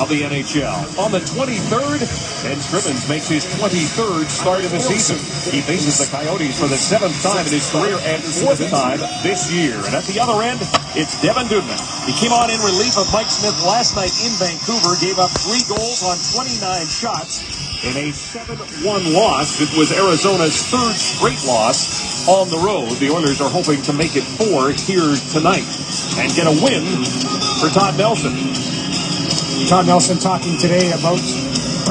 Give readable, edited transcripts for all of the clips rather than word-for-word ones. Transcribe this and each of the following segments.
of the NHL. On the 23rd, Ben Scrivens makes his 23rd start of the season. He faces the Coyotes for the 7th time in his career and 4th time this year. And at the other end, it's Devin Dubnyk. He came on in relief of Mike Smith last night in Vancouver, gave up 3 goals on 29 shots in a 7-1 loss. It was Arizona's 3rd straight loss on the road. The Oilers are hoping to make it 4 here tonight and get a win for Todd Nelson. Todd Nelson talking today about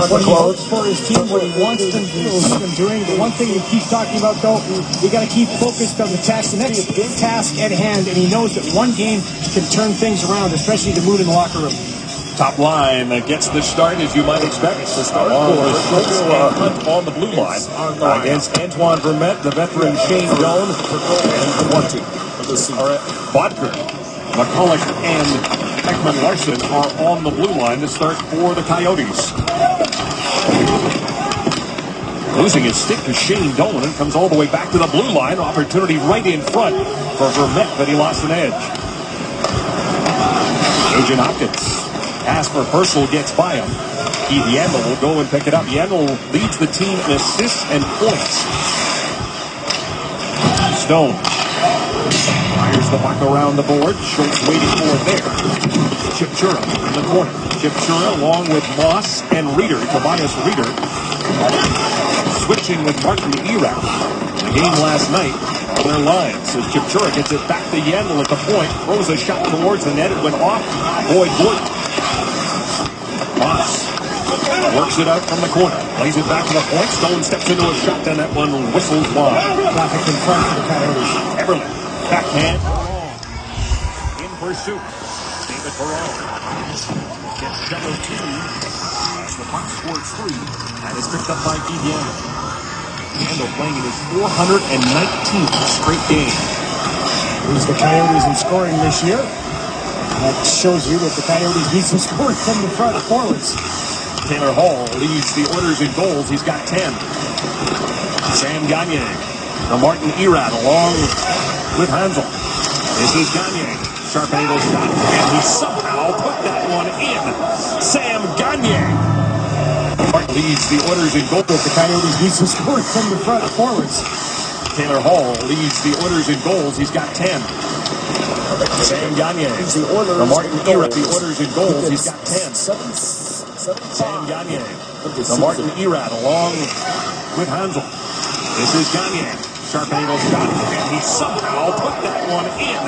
what he hopes for his team, what he wants them to do, what them doing. The one thing he keeps talking about, though, you got to keep focused on the task, the next task at hand, and he knows that one game can turn things around, especially the mood in the locker room. Top line gets the start, as you might expect. It's the start on the blue line against Antoine Vermette, the veteran Shane Doan, and Bodker, McCulloch, and Ekman Larson are on the blue line to start for the Coyotes. Losing his stick to Shane Doan, and comes all the way back to the blue line. Opportunity right in front for Vermette, but he lost an edge. Agent Hopkins. Pass for Purcell gets by him. Keith Yandel will go and pick it up. Yandel leads the team in assists and points. Stone fires the puck around the board. Schultz waiting for it there. Chipchura in the corner. Chipchura along with Moss and Reeder. Tobias Reeder switching with Martin Erat. The game last night on their lines as Chipchura gets it back to Yandel at the point. Throws a shot towards the net. It went off. Boyd Wood. Moss works it out from the corner. Lays it back to the point. Stone steps into a shot, and that one whistles wide. Traffic in front of the Coyotes. Eberle, backhand. In pursuit. David Perron gets double team as the puck scores free. And is picked up by Keith Yandel. Yandel playing in his 419th straight game. Leads the Coyotes in scoring this year. That shows you that the Coyotes need some scoring from the front forwards. Taylor Hall leads the Oilers in goals. He's got 10. Sam Gagner from Martin Erat along with Hansel. This is Gagner. Sharp angle shot. And he somehow put that one in. Sam Gagner. Martin leads the Oilers in goals. The Coyotes need some scoring from the front forwards. Taylor Hall leads the Oilers in goals. He's got 10. Sam Gagner from Martin Erat. The Oilers in goals. He's got 10. Sam Gagner from Martin Erat along with Hansel. This is Gagner. Sharp angle shot. And he somehow put that one in.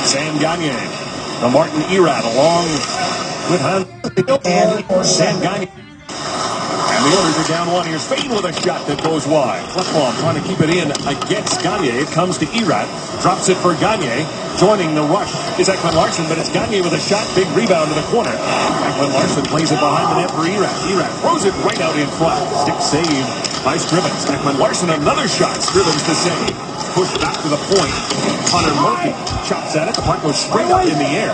Sam Gagner from Martin Erat along with Hansel. And Sam Gagner. And the Oilers are down 1. Here's Spain with a shot that goes wide. Flip-flop trying to keep it in against Gagner. It comes to Erat. Drops it for Gagner. Joining the rush is Ekman Larson, but it's Gagner with a shot. Big rebound to the corner. Ekman Larson plays it behind the net for Erat. Erat throws it right out in front. Stick saved by Scrivens. Ekman Larson another shot. Scrivens to save. Pushed back to the point. Connor Murphy chops at it. The puck goes straight up in the air.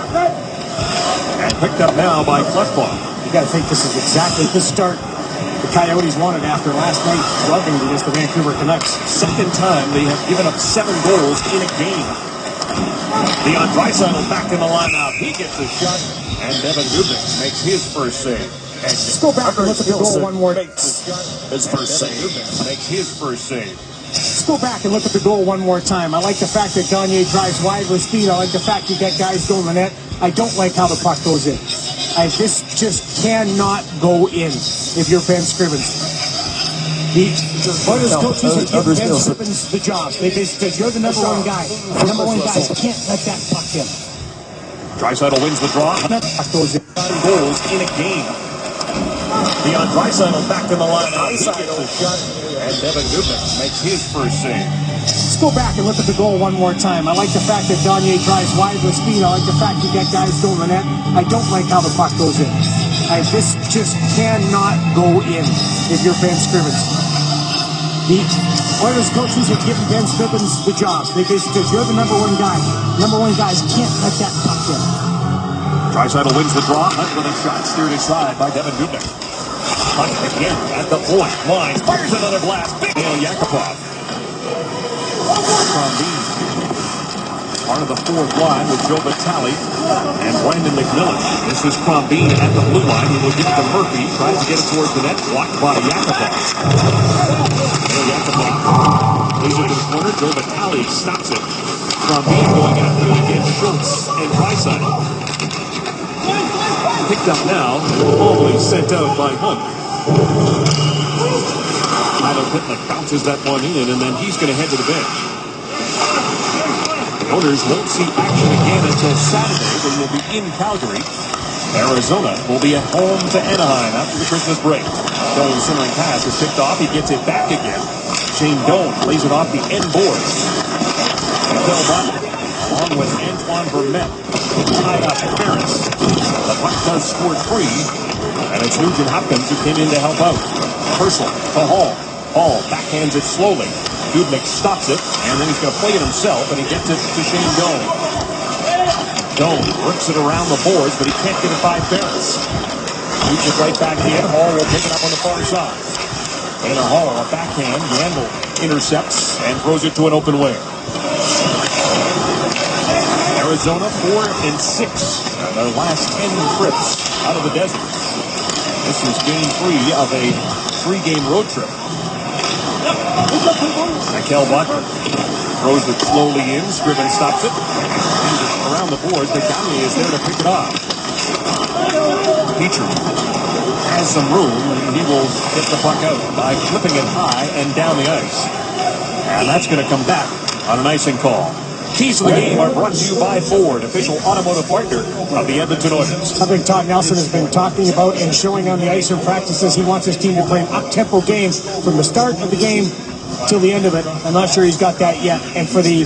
And picked up now by Flip-flop. You got to think this is exactly the start the Coyotes wanted after last night struggling against the Vancouver Canucks. Second time they have given up 7 goals in a game. Leon Draisaitl back in the lineup. He gets a shot, and Devin Dubnyk makes his first save. Let's go back and look at the goal one more time. His first save. Makes his first save. Let's go back and look at the goal one more time. I like the fact that Gagner drives wide with speed. I like the fact you get guys going the net. I don't like how the puck goes in. This just cannot go in if you're Ben Scrivens. The Oilers coaches are giving Ben Scrivens the job. They basically said, you're the number one guy. The number one guys can't let that puck in. Draisaitl wins the draw. That puck goes in. Goals in a game. Leon Draisaitl back in the lineup. He gets a shot, and Devin Dubnyk makes his first save. Let's go back and look at the goal one more time. I like the fact that Gagner drives wide with speed. I like the fact you get guys going the net. I don't like how the puck goes in. This just cannot go in if you're Ben Scrivens. The Oilers coaches have given Ben Scrivens the job. They basically said, you're the number one guy. Number one guys can't let that puck in. Draisaitl wins the draw. Hunt with a shot steered aside by Devin Dubnyk. Hunt again at the point. Lines. Fires another blast. Big Yakupov. From Bean. Part of the fourth line with Joe Vitale and Brandon McMillan. This is Crombie at the blue line. He will get to Murphy. Tries to get it towards the net. Blocked by Yakupov. Yakupov plays it to the corner. Joe Vitale stops it. Crombie going after it against Schultz and Draisaitl. Picked up now and always sent out by Hunt. Tyler Pitlick bounces that one in, and then he's going to head to the bench. The Oilers won't see action again until Saturday, when we'll be in Calgary. Arizona will be at home to Anaheim after the Christmas break. Doan's centering pass is picked off. He gets it back again. Shane Doan plays it off the end boards. Mikel Butler, along with Antoine Vermette, tied up Ferris. The puck does score free, and it's Nugent Hopkins who came in to help out. Purcell to Hall. Hall backhands it slowly. Dubnyk stops it, and then he's going to play it himself, and he gets it to Shane Doan. Doan works it around the boards, but he can't get it by Ferris. Shoots it right back in. Hall will pick it up on the far side. Taylor Hall, a backhand. Yandel intercepts and throws it to an open wing. Arizona 4-6 on their last 10 trips out of the desert. This is game 3 of a 3-game road trip. Mikel Butler throws it slowly in. Scriven stops it. Around the boards, but Gagne is there to pick it up. Petrie has some room, and he will get the puck out by flipping it high and down the ice. And that's going to come back on an icing call. Keys to the game are brought to you by Ford, official automotive partner of the Edmonton Oilers. Something Todd Nelson has been talking about and showing on the ice in practices. He wants his team to play an up-tempo game from the start of the game till the end of it. I'm not sure he's got that yet. And for the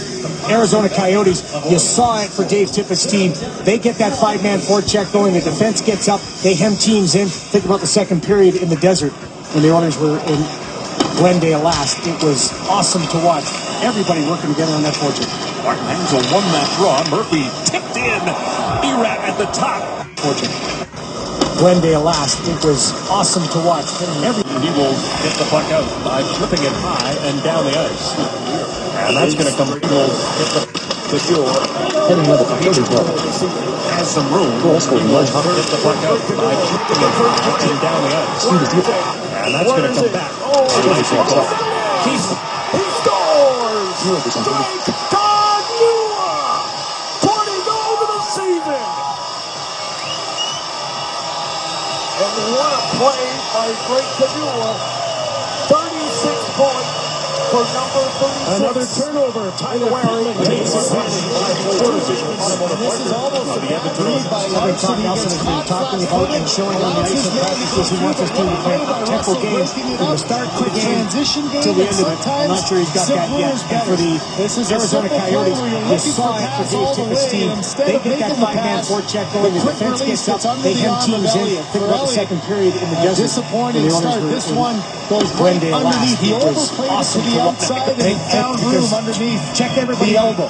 Arizona Coyotes, you saw it for Dave Tippett's team. They get that 5-man forecheck going. The defense gets up. They hem teams in. Think about the second period in the desert when the Oilers were in Glendale last. It was awesome to watch. Everybody working together on that forecheck. Martin Hansel won that draw. Murphy tipped in. Erat at the top. Forecheck. Glendale last. It was awesome to watch. He will get the puck out by flipping it high and down the ice. And that's going to come. He will get the fuel. Has some room. He will get the puck out by flipping it high and down the ice. And that's going to come back. He scores! Don Lua! 20 goals of the season! And what a play by Greg Padula. 36 points for number 36. Another turnover. Tyler Pitlick takes it. This is almost a read by Todd Nelson has been talking about and showing on the ice in practices. He wants his team to play a tempo game from the start of the game till the end of it. I'm not sure he's got that yet. And for the Arizona Coyotes, you saw it for Dave Tippett's team. They get that 5-man forecheck going. The defense gets up. They hem teams in. Think about the second period in the desert. Disappointing start. This one goes right underneath. He overplayed it to the outside and found room underneath. Check everybody elbow.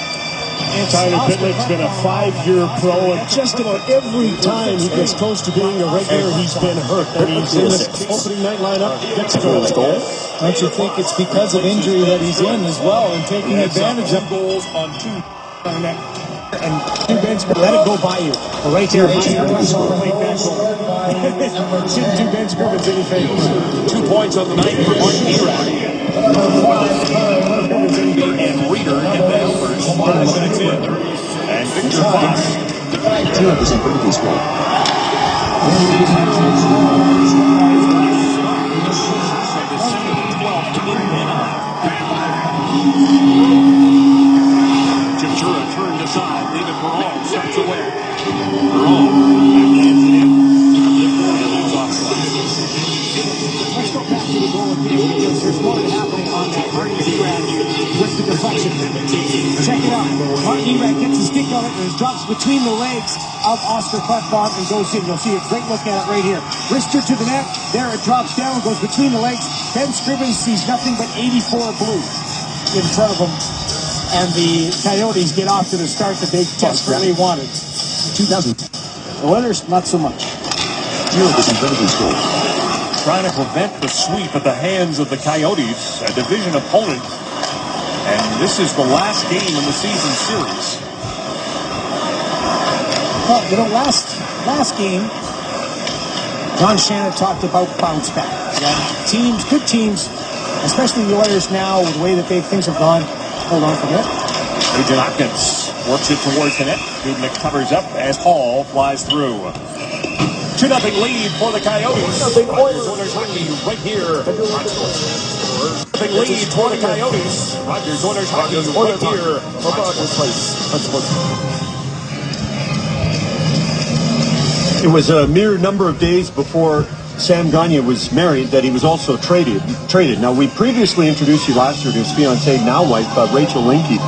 Tyler Pitlick's been a 5-year pro, and just about every time he gets close to being a regular, he's been hurt. And he's in the opening night lineup, gets a goal. Don't you think it's because of injury that he's in as well and taking advantage of goals on 2. And two bench, let it go by you. Right there, didn't do Ben Scrivens any favors. 2 points on the night for Martin Erat. And Reader in the helpers 5 minutes in. And Victor Fox. 200% for the score. Chipchura turned aside, leaving Perron, starts away. Perron backhands it in. Leads offside. Let's go back to the goal again because there's more happening on that. Martin Erat with the deflection. Check it out. Martin Erat gets his stick on it and it drops between the legs of Oscar Klefbom and goes in. You'll see a great look at it right here. Wrister to the net. There it drops down, goes between the legs. Ben Scrivens sees nothing but 84 blue in front of him. And the Coyotes get off to the start that they desperately wanted. 2000. The Oilers, not so much. 0% for the score. Trying to prevent the sweep at the hands of the Coyotes, a division opponent. And this is the last game in the season series. Well, you know, last game, John Shannon talked about bounce back. Yeah, teams, good teams, especially the Oilers now with the way that things have gone. Hold on for a minute. Agent Hopkins works it towards the net. Dubnik covers up as Hall flies through. 2-0 lead for the Coyotes. Rogers Oilers hockey right here. 2-0 lead for the Coyotes. Rogers Oilers hockey right here. It was a mere number of days before Sam Gagner was married that he was also traded. Now, we previously introduced you last year to his fiancée, now wife, Rachel Linke.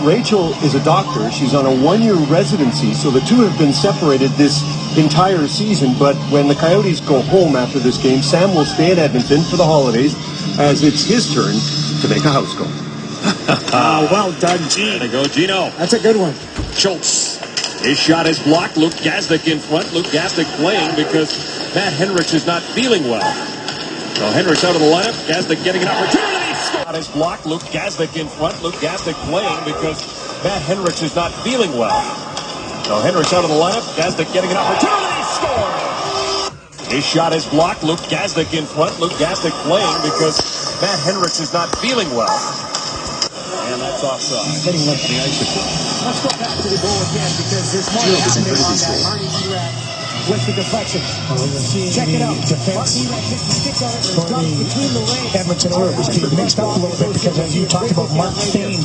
Rachel is a doctor. She's on a one-year residency, so the two have been separated this entire season. But when the Coyotes go home after this game, Sam will stay in Edmonton for the holidays, as it's his turn to make a house call. Well done, Gene. There go Gino. That's a good one. Schultz. His shot is blocked. Luke Gazdic in front. Luke Gazdic playing because Matt Henrich is not feeling well. So Henrich out of the lineup. Gazdic getting an opportunity. Shot is blocked. Luke Gazdic in front. Luke Gazdic playing because Matt Henrich is not feeling well. So Henrich out of the lineup. Gazdic getting an opportunity. Score. His shot is blocked. Luke Gazdic in front. Luke Gazdic playing because Matt Henrich is not feeling well. And that's offside. Getting left on the ice. Let's go back to the goal again because there's more happening on that. Marty Erat with the deflection. Check it out. Marty Erat hits the stick on it and dumps between the legs. Edmonton Oilers being mixed up a little bit because, as you talked about, Mark Stain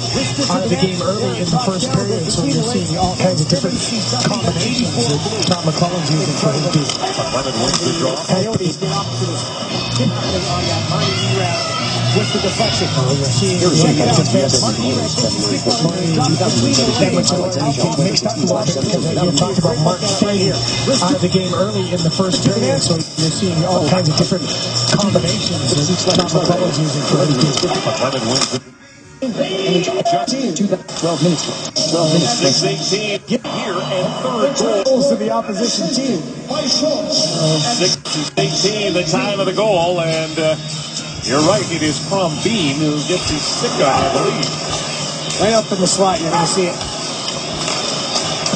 out of the game early in the first period, so you're seeing all kinds of different combinations that Tom McClellan's using for his team. Coyotes get off to the tip on that Marty Erat with the deflection. Check it out. Edmonton Oilers being mixed up a little bit because, as you talked about, Mark Stain out of the game early in the first period, so you're seeing all kinds of different combinations that Tom McClellan's using for his team. 12 minutes. 6-18 here and third Goals to the opposition team. 6-18, the time of the goal, and you're right, it is Crombeen who gets his stick on, I believe. Right up in the slot, you're going to see it.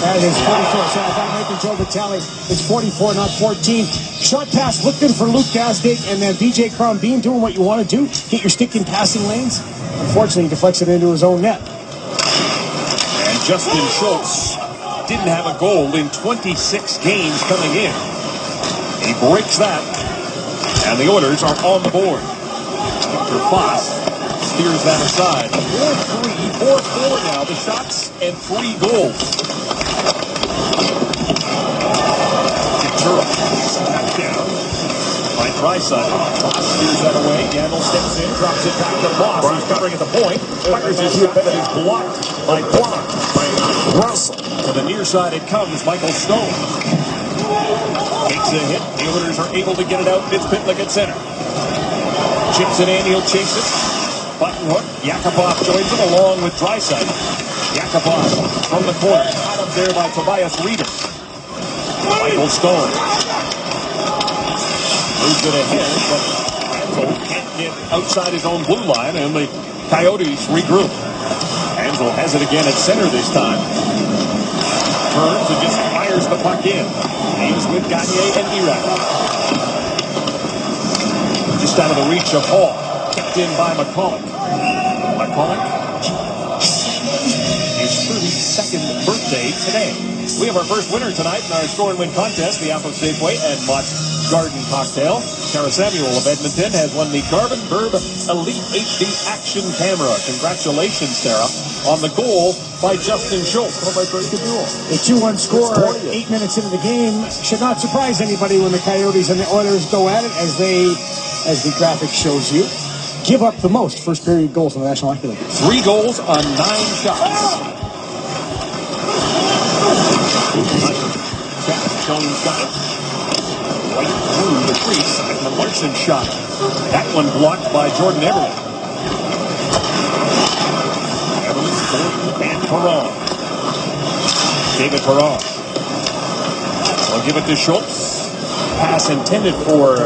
That is 44. So I thought maybe Joe Vitale. It's 44, not 14. Shot pass looked good for Luke Gazdic, and then BJ Crombeen doing what you want to do. Get your stick in passing lanes. Unfortunately, he deflects it into his own net. And Justin Schultz didn't have a goal in 26 games coming in. He breaks that, and the Oilers are on the board. Victor Foss steers that aside. 4-4 now, the shots and 3 goals. Ventura back down by Draisaitl. Foss steers that away. Yandel steps in, drops it back to Moss, who's covering at the point. Fires his shot that is blocked by Russell. To the near side it comes, Michael Stone. Takes a hit. The Oilers are able to get it out. It's Pitlick at center. Chips it in, he'll chase it. Button hook. Yakupov joins him along with Draisaitl. Yakupov from the corner. Caught up there by Tobias Reeder. Michael Stone. Moves it ahead, but Ansel can't get outside his own blue line, and the Coyotes regroup. Ansel has it again at center this time. Turns and just fires the puck in. He's with Gagner and Erat. Just out of the reach of Hall. Kept in by McCulloch. McCulloch. His 32nd birthday today. We have our first winner tonight in our score and win contest, the Apple Safeway and Mott's Garden Cocktail. Sarah Samuel of Edmonton has won the Carbon Verb Elite HD Action Camera. Congratulations, Sarah, on the goal by Justin Schultz. The 2-1 score 8 minutes into the game should not surprise anybody when the Coyotes and the Oilers go at it, as the graphic shows you, give up the most first period goals in the National Hockey League. 3 goals on 9 shots. Jones got it. Right through the crease, and the Larson shot. That one blocked by Jordan Eberle. Eberle scored and Perron. David Perron. I'll give it to Schultz. pass intended for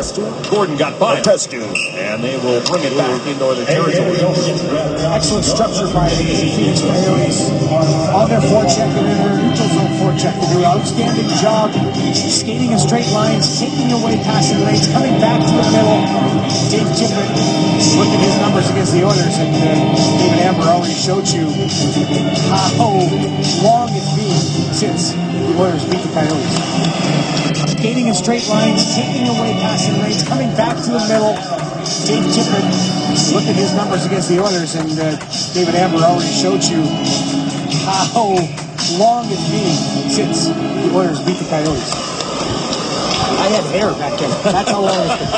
Gordon got by it. And they will bring it back into Oilers territory. Excellent structure by the Phoenix Coyotes. On their forecheck and in their neutral zone forecheck. They do an outstanding job skating in straight lines, taking away passing lanes, coming back to the middle. Dave Tippett, look at his numbers against the Oilers, and David Amber already showed you how long it's been since the Oilers beat the Coyotes. Skating in straight lines, taking away passing lanes, coming back to the middle. Dave Tippett, look at his numbers against the Oilers, and David Amber already showed you how long it's been since the Oilers beat the Coyotes. I had hair back then. That's how long it's been.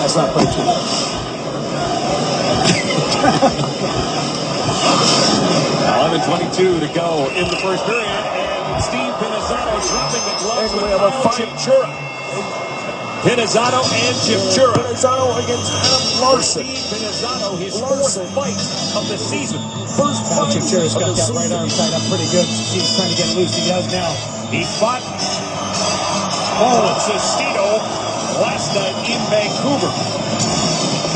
That's not quite true. 11:22 to go in the first period, and Steve Pinizzotto dropping the gloves. And we have a fight. Pinizzotto and Chipchura. Pinizzotto against Adam Larson. Steve Pinizzotto, his fourth fight of the season. First fight. Chipchura's got that right arm tied up pretty good. He's trying to get loose. He does now. He fought Sestito last night in Vancouver.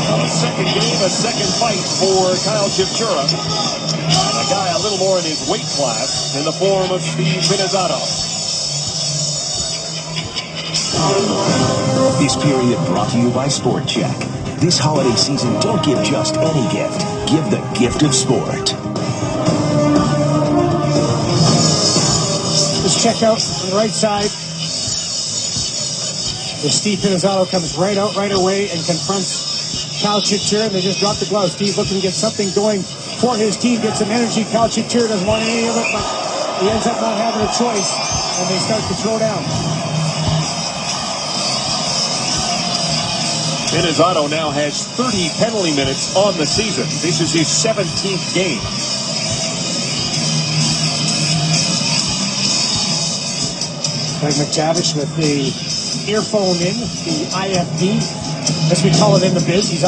A second game, a second fight for Kyle Chipchura. And a guy a little more in his weight class in the form of Steve Pinizzotto. This period brought to you by Sport Check. This holiday season, don't give just any gift. Give the gift of sport. Just check out on the right side. The Steve Pinizzotto comes right out right away and confronts Kyle Chipchura, and they just drop the gloves. Steve looking to get something going for his team, get some energy. Kyle Chipchura doesn't want any of it, but he ends up not having a choice, and they start to throw down. Pinizzotto now has 30 penalty minutes on the season. This is his 17th game. Greg McTavish with the earphone in, the IFD, as we call it in the biz. He is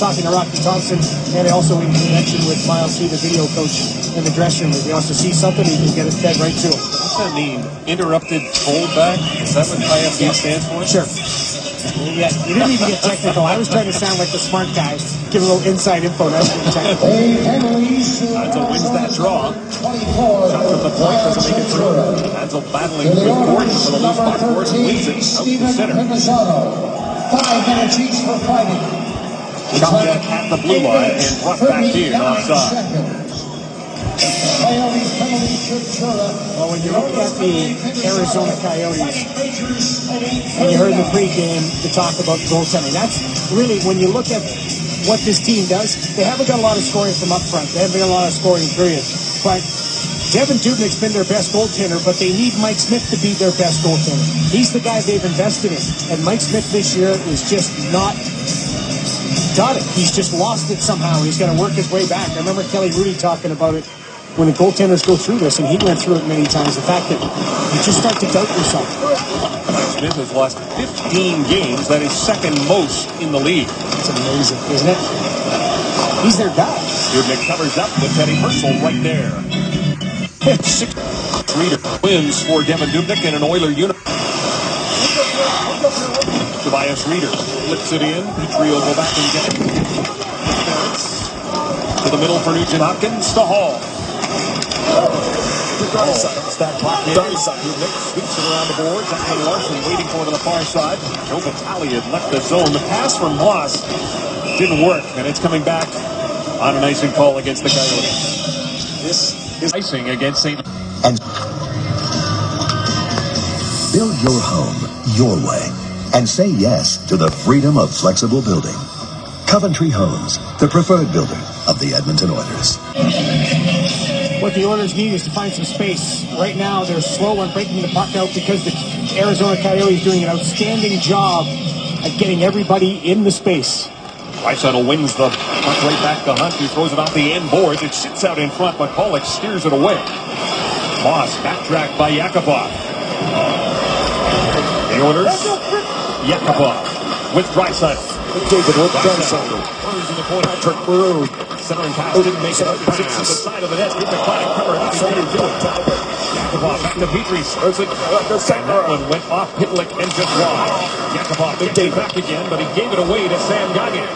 talking to Rocky Thompson, and also in connection with Miles C, the video coach in the dressing room. If he wants to see something, he can get it fed right to him. What's that mean? Interrupted holdback? Is that what IFD stands for? Sure. Yeah, you didn't even get technical. I was trying to sound like the smart guy, give a little inside info. That's what technical. Hansel wins that draw. Shot from the point, doesn't make it through. Hansel battling with Gordon for the loose puck. Gordon wins it out to center. 5 minutes each for fighting. Shot at the blue line and brought back in offside. Well, when you look at the Arizona Coyotes, and you heard the pregame to talk about goaltending, that's really, when you look at what this team does, they haven't got a lot of scoring from up front. They haven't got a lot of scoring, period. But Devin Dubnyk's been their best goaltender, but they need Mike Smith to be their best goaltender. He's the guy they've invested in. And Mike Smith this year is just not got it. He's just lost it somehow. He's got to work his way back. I remember Kelly Rudy talking about it when the goaltenders go through this, and he went through it many times. The fact that you just start to doubt yourself. Smith has lost 15 games. That is second most in the league. It's amazing, isn't it? He's their guy. Dubnyk covers up with Teddy Purcell right there. 6 Reader wins for Devin Dubnyk in an Oiler unit. Tobias Reader flips it in. Petrie will go back and get it. To the middle for Nugent Hopkins to Hall. Stack clock in. Dubnyk sweeps it around the boards. Anthony Larson waiting for it on the far side. Joe Vitale had left the zone. The pass from Moss didn't work, and it's coming back on an icing call against the Coyotes. This is icing against St. And build your home your way and say yes to the freedom of flexible building. Coventry Homes, the preferred builder of the Edmonton Oilers. What the Oilers need is to find some space. Right now, they're slow on breaking the puck out because the Arizona Coyotes doing an outstanding job at getting everybody in the space. Draisaitl wins the puck right back to Hunt, who throws it off the end boards. It sits out in front, but Pollock steers it away. Moss backtracked by Yakupov. The Oilers, Yakupov with Draisaitl. David with Johnson. Burns in the corner. Patrick Maroon. Centering pass didn't make it. Six to the side of the net. Get the clock covered. He's going to do it. Yakupov back to Petries. The center. That one went off Pitlick and just wide. Yakupov gets it back again, but he gave it away to Sam Gagner.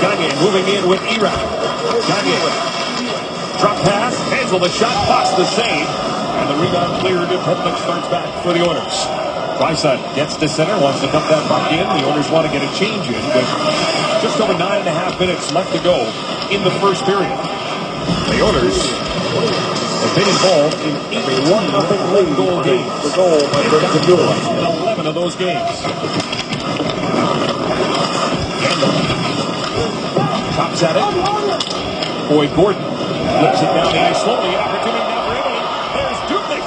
Gagner moving in with Irak. Gagner. Drop pass. Hansel the shot. Fox the save. And the rebound cleared. Pitlick starts back for the Oilers. Draisaitl gets to center, wants to dump that puck in. The Oilers want to get a change in with just over 9.5 minutes left to go in the first period. The Oilers have been involved in 8 1-0 lead goal games. The goal by Brett Kadula. In 11 of those games. Gandalf chops at it. Boyd Gordon flips it down the ice slowly. Opportunity now for Emily. There's Dubnik.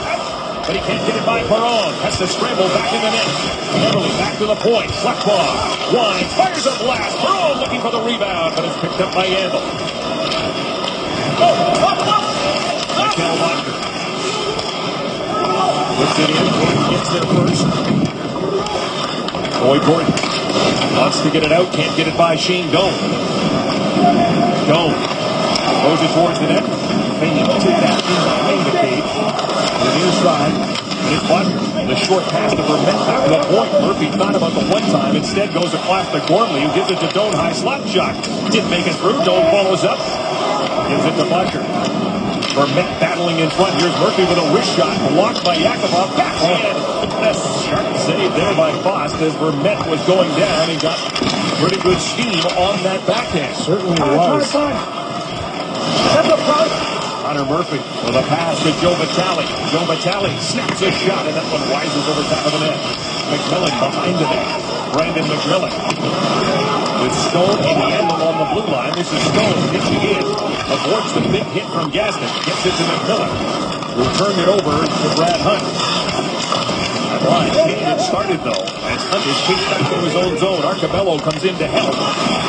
But he can't get it by Perron. Has to scramble back in the net. Everly back to the point. Left ball. Wines. Fires a blast. Perron looking for the rebound, but it's picked up by Yandel. Michael Walker. Puts it in. Gordon gets there first. Boyd Gordon wants to get it out. Can't get it by Shane Doan. Doan throws it towards the net. Feigning to that behind the cage. To the near side. And it's Walker. The short pass to Vermette back to the point. Murphy thought about the one time. Instead goes across to Gormley, who gives it to Doan. High slap shot. Didn't make it through. Doan follows up. Gives it to Walker. Vermette battling in front. Here's Murphy with a wrist shot. Blocked by Yakupov. Backhand. That's a sharp save there by Fost as Vermette was going down. He got pretty good steam on that backhand. Certainly was. Connor Murphy with a pass to Joe Vitale. Joe Vitale snaps a shot, and that one rises over top of the net. McMillan behind the net. Brandon McMillan with Stone in the emblem on the blue line. This is Stone pitching in. Avoids the big hit from Gaston. Gets it to McMillan, who turned it over to Brad Hunt. That line can't get started, though, as Hunt is kicked back to his own zone. Arcabello comes in to help.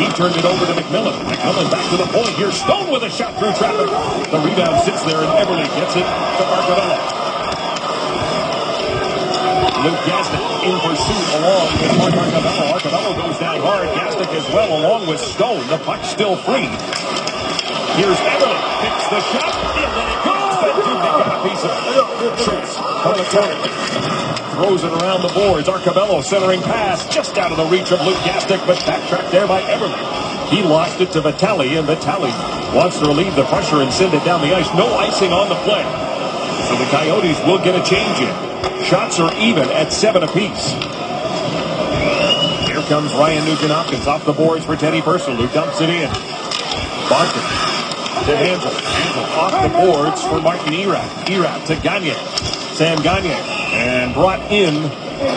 He turned it over to McMillan. McMillan back to the point. Here's Stone with a shot through traffic. The rebound sits there, and Everly gets it to Arcabello. Luke Gaston in pursuit along with Mark Arcabello. Arcabello goes down hard. Gaston as well along with Stone. The puck's still free. Here's Everly. Picks the shot. In let it go. And Dubnik got a piece of it. Schultz from the corner. Throws it around the boards. Arcabello centering pass just out of the reach of Luke Gaston, but backtracked there by Everly. He lost it to Vitale, and Vitale wants to relieve the pressure and send it down the ice. No icing on the play. So the Coyotes will get a change in. Shots are even at 7 apiece. Here comes Ryan Nugent-Hopkins off the boards for Teddy Purcell, who dumps it in. Barker to Hansel. Hansel off the boards for Martin Irak. Irak to Gagner. Sam Gagner. And brought in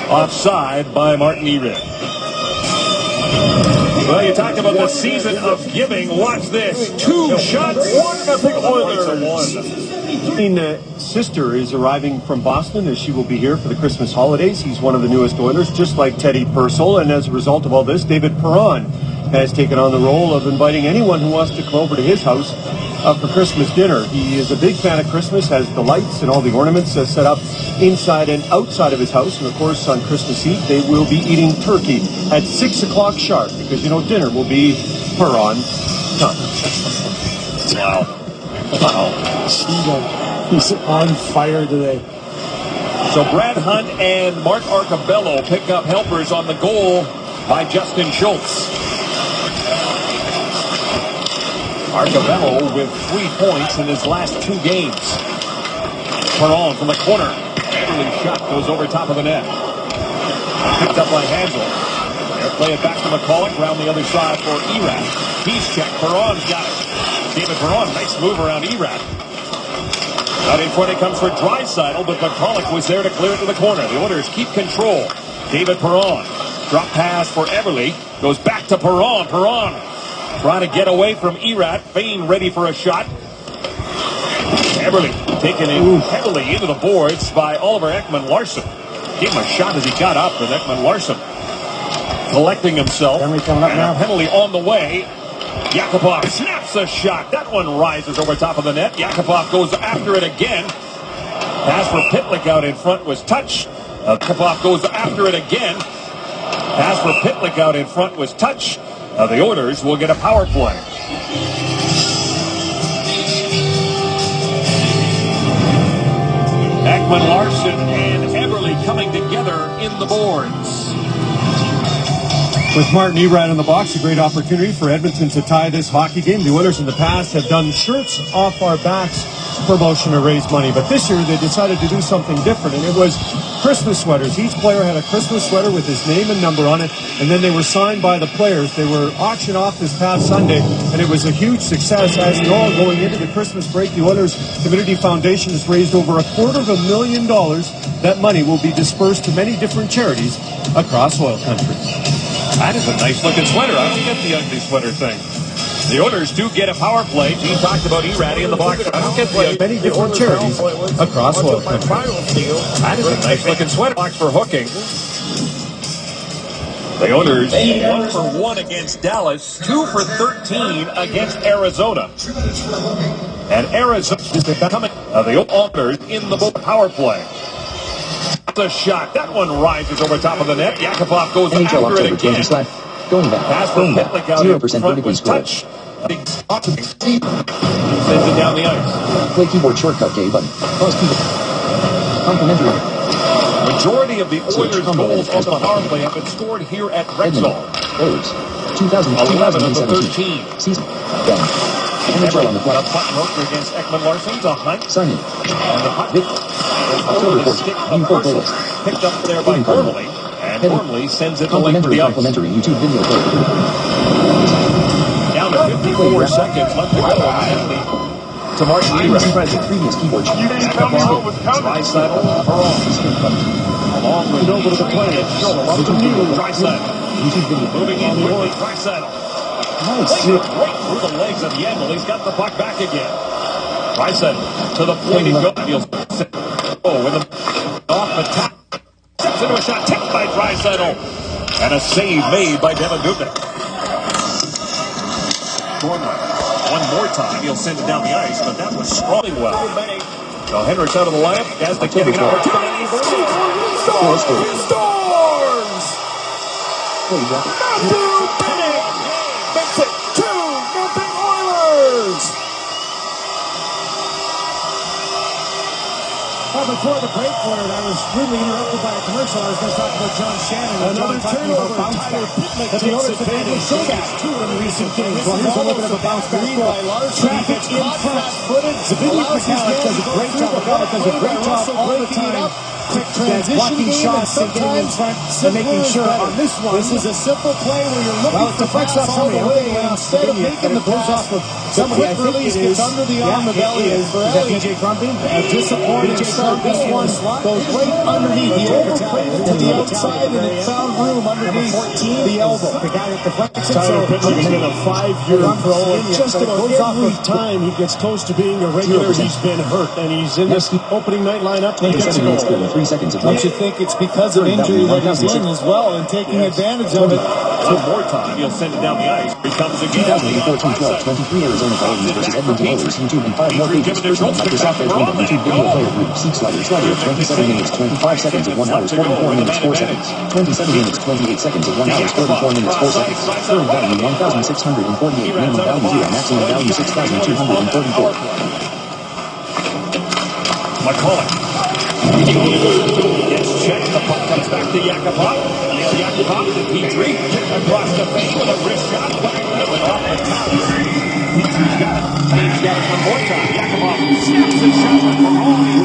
offside by Martin Irak. Well, you talk about the season of giving. Watch this. 2 shots. 1-0 Oilers. Sister is arriving from Boston as she will be here for the Christmas holidays. He's one of the newest Oilers, just like Teddy Purcell. And as a result of all this, David Perron has taken on the role of inviting anyone who wants to come over to his house for Christmas dinner. He is a big fan of Christmas, has the lights and all the ornaments set up inside and outside of his house. And of course, on Christmas Eve, they will be eating turkey at 6 o'clock sharp because, you know, dinner will be Perron time. Wow. Wow. He's on fire today. So Brad Hunt and Mark Arcabello pick up helpers on the goal by Justin Schultz. Arcabello with 3 points in his last 2 games. Perron from the corner. Everly's shot goes over top of the net. Picked up by Hansel. They'll play it back to McCulloch around the other side for Irak. He's checked. Perron's got it. David Perron, nice move around Irak. Out in front it comes for Draisaitl, but McCulloch was there to clear it to the corner. The Oilers keep control. David Perron. Drop pass for Everly. Goes back to Perron. Perron trying to get away from Irak. Fain ready for a shot. Everly taken in heavily into the boards by Oliver Ekman-Larsson. Gave him a shot as he got up, and Ekman-Larsson collecting himself. Coming up now. Penalty on the way. Yakupov snaps a shot. That one rises over top of the net. Yakupov goes after it again. Pass for Pitlick out in front was touched. Yakupov goes after it again. Pass for Pitlick out in front was touch. The Oilers will get a power play. Ekman Larson and Eberle coming together in the boards. With Martin Erat in the box, a great opportunity for Edmonton to tie this hockey game. The Oilers in the past have done shirts off our backs promotion to raise money, but this year they decided to do something different, and it was Christmas sweaters. Each player had a Christmas sweater with his name and number on it, and then they were signed by the players. They were auctioned off this past Sunday, and it was a huge success. As you know, going into the Christmas break, the Oilers Community Foundation has raised over $250,000. That money will be dispersed to many different charities across oil country. That is a nice-looking sweater. I don't get the ugly sweater thing. The Oilers do get a power play. Gene talked about Erat in the box. I don't get the many different charities across oil country. That is a nice-looking sweater box for hooking. The Oilers 1 for 1 against Dallas, 2 for 13 against Arizona. And Arizona is becoming the Oilers in the power play. The shot. That one rises over top of the net. Yakupov goes NHL after it October again. Going back. Pass from Pitlick out 0% in front vertical was score. touch. Big stop. Sends it down the ice. Play keyboard shortcut K button. Pause keyboard. Complimentary. Majority of the Oilers goals on the power play have been scored here at Rexall. Oilers. 11 of the 13. Season. Done. NHL on the A clock. puck broker against Ekman Larson to Hunt. Sign in. And the puck October over the 4th. stick New of Fort Parsons. Goals. Picked up there by Gormley. And Gormley sends it to length of the ice. Complimentary YouTube video player. Down to 54 seconds left to go. To Martin Erat. Previous keyboard. Draisaitl. Along with over to the play. It's still a lot of new Draisaitl. YouTube video. Moving in quickly. Draisaitl. Nice. Right through the legs of Yandel. He's got the puck back again. Draisaitl to the plate and go. With him off the top. Steps into a shot. Tipped by Draisaitl. And a save made by Devin Dubnyk. One more time. He'll send it down the ice, but that was strongly well. So Henrik's out of the lineup. Gasnick getting an opportunity. Storms! Matthew Bennett makes it 2-0 Oilers! Well, before the break, Leonard, I was rudely interrupted by a commercial. I was going to talk about John Shannon. Another turnover. Tyler Pitlick takes advantage. So that's 2 in the recent games. Well, here's a little bit of a bounce back score. Traffic in front. Zbigniew Mikhailuk does a great job. Mikhailuk does a great job all the time. Quick transition blocking shots and getting in front and making sure on this one. This is a simple play where you're looking to for pass all the way. Instead of making the pass, the quick release gets under the arm of Elliott. Is that DJ Crumpy? A disappointing start. This one goes right underneath the overplay to the outside, and it found room underneath the elbow. The guy that deflects it. Tyler Pitlick's been a 5-year pro, and just about every time he gets close to being a regular, he's been hurt, and he's in this opening night lineup. 27 minutes 3 seconds. Don't you think it's because of injury that he's in as well and taking advantage of it? One more time. He'll send it down the ice. Here comes again. 2014-12, 23 Arizona Coyotes versus Edmonton Oilers. YouTube and 5 more pages. Personal Microsoft Edge with YouTube video player group. Seek slider of 27 minutes, 25 seconds of 1 hour, 44 minutes, 4 seconds. 27 minutes, 28 seconds of 1 hour, 44 minutes, 4 seconds. Current value 1,648. Minimum value 0. Maximum value 6,234. McCulloch. Gets checked. The puck comes back to Yakupov. Now Yakupov to Petrie. Across the face with a wrist shot. That went off the top. Petrie's got it. He's got it one more time. Yakupov snaps his shot for all he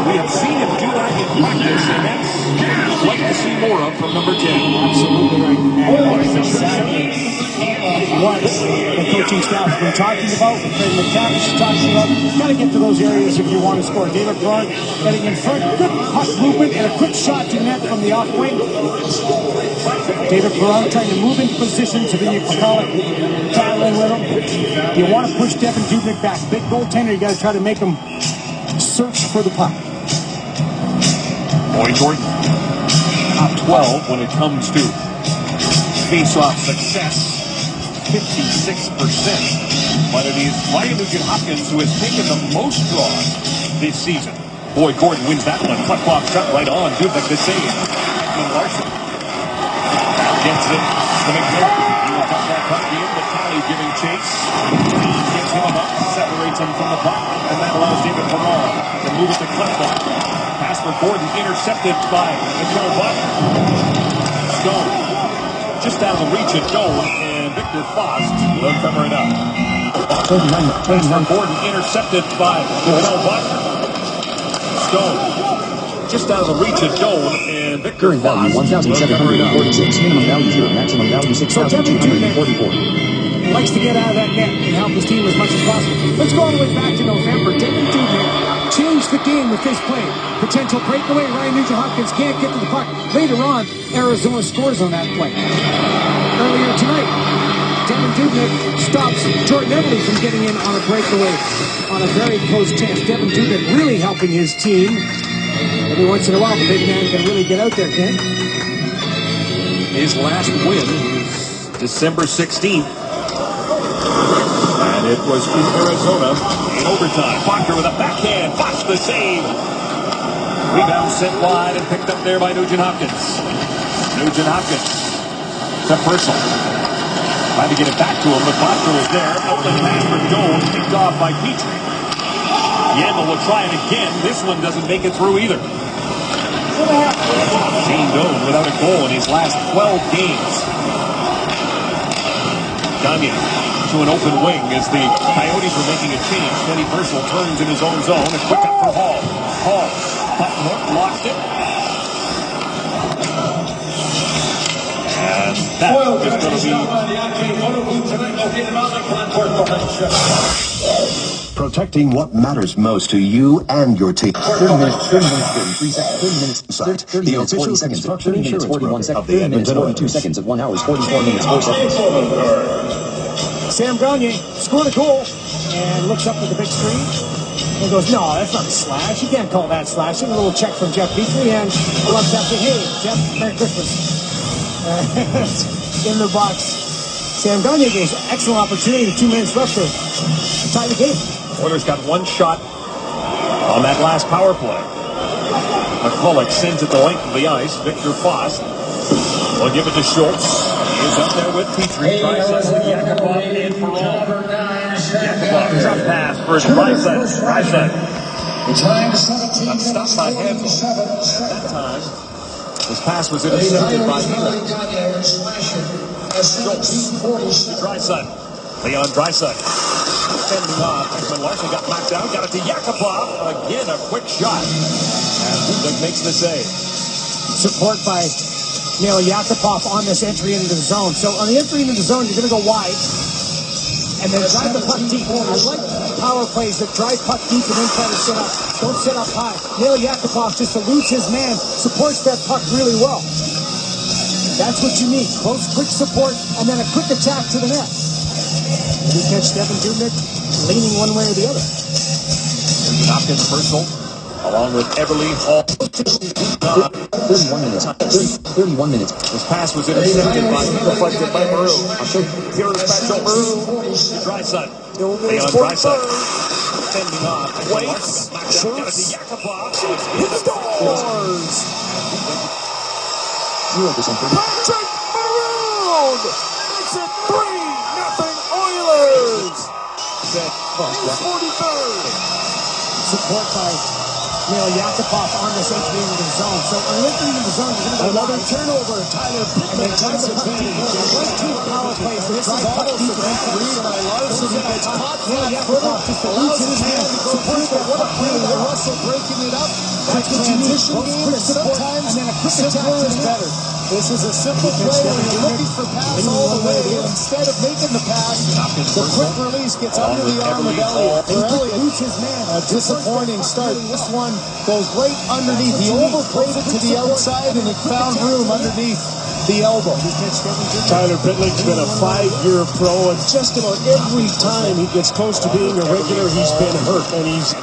We have seen him do that in practice, and that's what we'd like to see more of from number 10. Absolutely right. And what is exactly what the coaching staff has been talking about, what Craig McTavish is talking about. You've got to get to those areas if you want to score. David Braun getting in front, good puck movement, and a quick shot to net from the off wing. David Braun trying to move into position to be tackling with him. You want to push Devin Dubnyk back. Big goaltender, you got to try to make him search for the puck. Boy Jordan, top 12 when it comes to face-off success, 56%. But it is Ryan Nugent-Hopkins who has taken the most draws this season. Boy, Gordon wins that one. Puck off shot right on. Dubnik the save. Ekman Larson now gets it to McNair. He will cut that puck in, but Talley giving chase. He gives him a buck, separates him from the puck, and that allows David Perron to move it to Klefbom. Pass for Gordon, intercepted by Joe Buck. Stone just out of the reach of Doan, and Victor Fost will cover it up. Pass for Gordon, intercepted by Joe Buck. Stone just out of the reach of Doan, and Victor Current value Fost will cover it up. 1,746. Minimum value 0. Maximum value 6,244. Likes to get out of that net and help his team as much as possible. Let's go all the way back to November. Devin Dubnik changed the game with this play. Potential breakaway. Ryan Nugent-Hopkins can't get to the puck. Later on, Arizona scores on that play. Earlier tonight, Devin Dubnik stops Jordan Eberle from getting in on a breakaway on a very close chance. Devin Dubnik really helping his team. Every once in a while, the big man can really get out there, Ken. His last win was December 16th. And it was in Arizona in overtime. Fokker with a backhand. Fox the save. Rebound sent wide and picked up there by Nugent-Hopkins. Nugent-Hopkins to Purcell. Trying to get it back to him, but Fokker was there. Open pass for Doan. Picked off by Petrie. Yandel will try it again. This one doesn't make it through either. Shane Doan without a goal in his last 12 games. Gagne to an open wing as the Coyotes were making a change. Kenny Purcell turns in his own zone. A quick up for Hall. Hall, button hook, lost it. And that is going to be... Protecting what matters most to you and your team. 30 minutes, 33 seconds, 30 minutes, 30 minutes, 40 seconds, 30 minutes, 41 seconds, 30 minutes, 42 seconds of 1 hour, 44 minutes, 4 seconds. Sam Gagne scored a goal and looks up at the big screen and goes, no, that's not a slash. You can't call that slashing. A little check from Jeff Petrie and runs up to, hey, Jeff, Merry Christmas. In the box. Sam Gagne gave excellent opportunity with 2 minutes left to tie the game. Oilers got one shot on that last power play. McCulloch sends it the length of the ice. Victor Fost will give it to Schultz. He is up there with Petrie. Tries to Yakupov and Perron. Yakupov, drop pass for Draisaitl. Got stopped by Handel. At that time, his pass was intercepted by Handel. Schultz to Draisaitl. Leon Draisaitl. Sending off. Ekman Larson got knocked out. Got it to Yakupov. Again, a quick shot. And Dubnik makes the save. Support by Neil Yakupov on this entry into the zone. So on the entry into the zone, you're going to go wide and then drive the puck deep. I like power plays that drive puck deep and then try to set up. Don't set up high. Neil Yakupov just eludes his man, supports that puck really well. That's what you need. Close, quick support, and then a quick attack to the net. You catch Devin Dubnik leaning one way or the other. Hopkins, Purcell, along with Eberle, Hall. 31 minutes. 31 minutes. His pass was intercepted by deflected by Maroon. Here's back to Maroon. Draisaitl. Leon Draisaitl. Sending off. Waits. Got it to Yakupov. He scores! 0% Patrick Maroon makes it 3-0 Oilers! His 43rd! Support by Neil Yakupov on this entry into the zone. So on entry into the zone, you're going to go Another wide. turnover. Tyler Pittman takes advantage. There's 2 power plays. This is almost a read by Larson. He gets caught flat-footed. Allows his man to go through, but what a play by Russell breaking it up. That transition game is sometimes simpler is better. This is a simple play where you're looking for pass all the way. Instead of making the pass, the quick release gets under the arm of Elliott. For Elliott, a disappointing start. This one goes right underneath. He overplayed it to the outside and it found room underneath the elbow. Tyler Pitlick's been a 5-year pro, and just about every time he gets close to being a regular, he's been hurt. And he's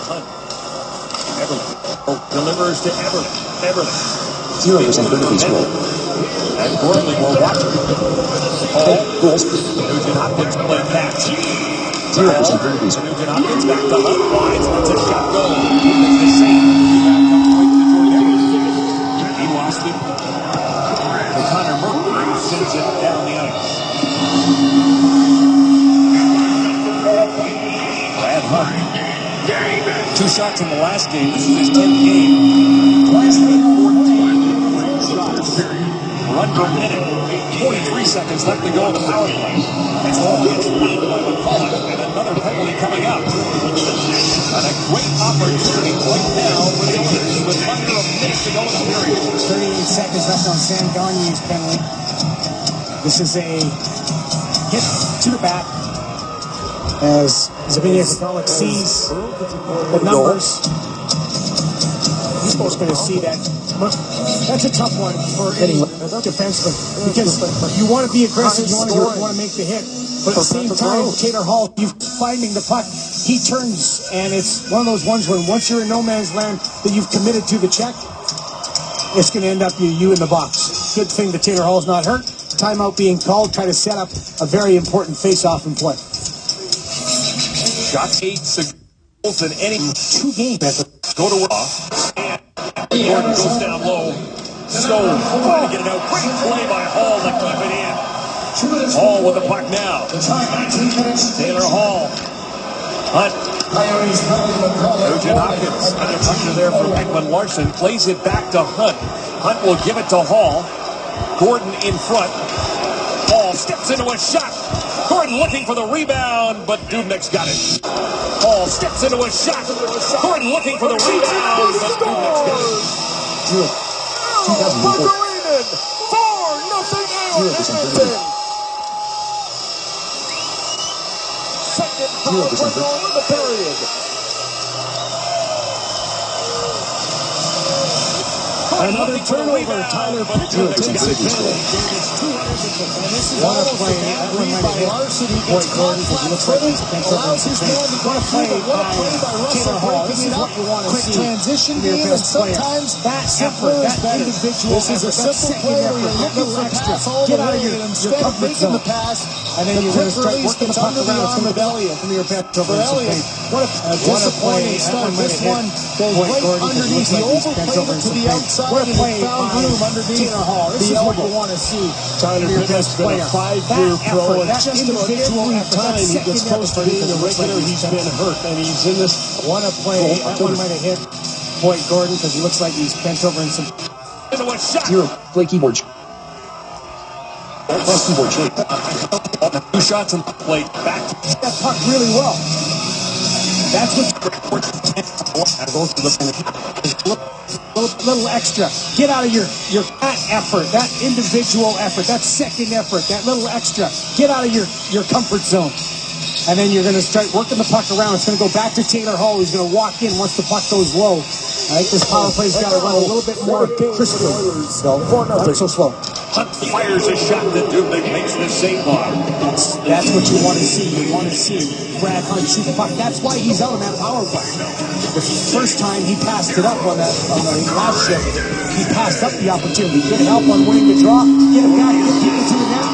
Eberle delivers to Eberle. 0% vertically scroll. And Gorley will watch it. Hall. Nugent-Hopkins play catch. 0% increase. Nugent Hopkins back to Hunt. Wines. That's a shot goal. Makes the save. Rebound comes right to the Coyotes. He lost it. To Connor Mercury, who sends it down the ice. Brad Hunt. 2 shots in the last game. This is his 10th game. Last game, 14 shots. Run per minute. 43 seconds left to go in the power play. This ball gets beat by McCulloch, and another penalty coming up. And a great opportunity right now for the Oilers with under a minute to go in the period. 38 seconds left on Sam Gagne's penalty. This is a hit to the back as Zbigniew McCulloch sees the numbers. He's going to see that. That's a tough one for any defenseman because you want to be aggressive, you want to make the hit, but at the same time, Taylor Hall, you finding the puck, he turns, and it's one of those ones when once you're in no man's land that you've committed to the check, it's going to end up you in the box. Good thing that Taylor Hall's not hurt. Timeout being called, try to set up a very important face-off and play. Shot 8 goals in any 2 games. Go to off. Gordon goes down low. Stone trying to get it out. Great play by Hall to keep it in. Hall with the puck now. Taylor Hall. Hunt. Nugent Hopkins under pressure there from Ekman Larson. Plays it back to Hunt. Hunt will give it to Hall. Gordon in front. Hall steps into a shot. Gordon looking for the rebound, but Dubnyk's got it. Hall steps into a shot. Gordon looking for the rebound, but Dubnyk's got it. 2004. 4-0 Edmonton. Second power play goal in the period. Another turnover. Tyler Pitcher takes advantage. What a play. That one might have hit Boyd Gordon because he looks like he's allows his man to What a play by Taylor Hall. This is what you want to quick see. transition Your game, and best player. sometimes That simpler effort, is that better. individual This is a effort, that simple second play where effort, you're that looking little for extra. pass all Get the out of way, your and instead of comfort making zone. the pass, And then the you're going to quick start release working the gets puck under around. the It's going to arm of belly from your pet. For Elliott. What a disappointing start. This one goes right underneath. He overplayed it to the outside What a and play he found room underneath Taylor Hall. This is what you want to see. Tyler Your Pitter's best been a player. 5-year That pro, effort, and that just about individual every effort, time that he gets second close to effort, being a because it looks like regular, he's he's been hurt, and he's in this. What a play. That one might have hit Boyd Gordon because he looks like he's bent over in some. Into a shot. Play keyboard. Press keyboard short. 2 shots in the plate. Back to That puck really well. That's what. Little extra. Get out of your that effort, that individual effort, that second effort, that little extra. Get out of your comfort zone. And then you're going to start working the puck around. It's going to go back to Taylor Hall. He's going to walk in once the puck goes low. I think this power play's got to run a little bit more crisply. Not so slow. Hunt fires a shot that Dubnyk makes the save on. That's what you want to see. You want to see Brad Hunt shoot the puck. That's why he's out on that power play. The first time he passed it up on the last shift, he passed up the opportunity. Good help on winning the draw. Get him back. Get people to the net.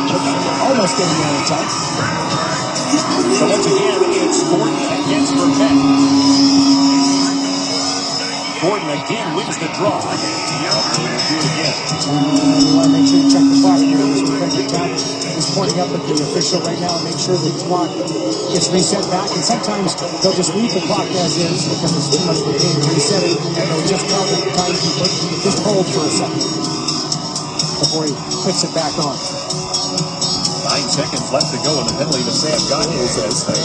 Almost getting there in time. So once again, it's Gordon against Vermette. Gordon again wins the draw. Do it again. You want to make sure you check the clock. He's pointing up at the official right now and make sure the clock gets reset back. And sometimes they'll just leave the clock as is because it's too much for the game to reset it. And they'll just tell the timekeeper, just hold for a second before he puts it back on. 9 seconds left to go, and the penalty to Sam Gagner says 9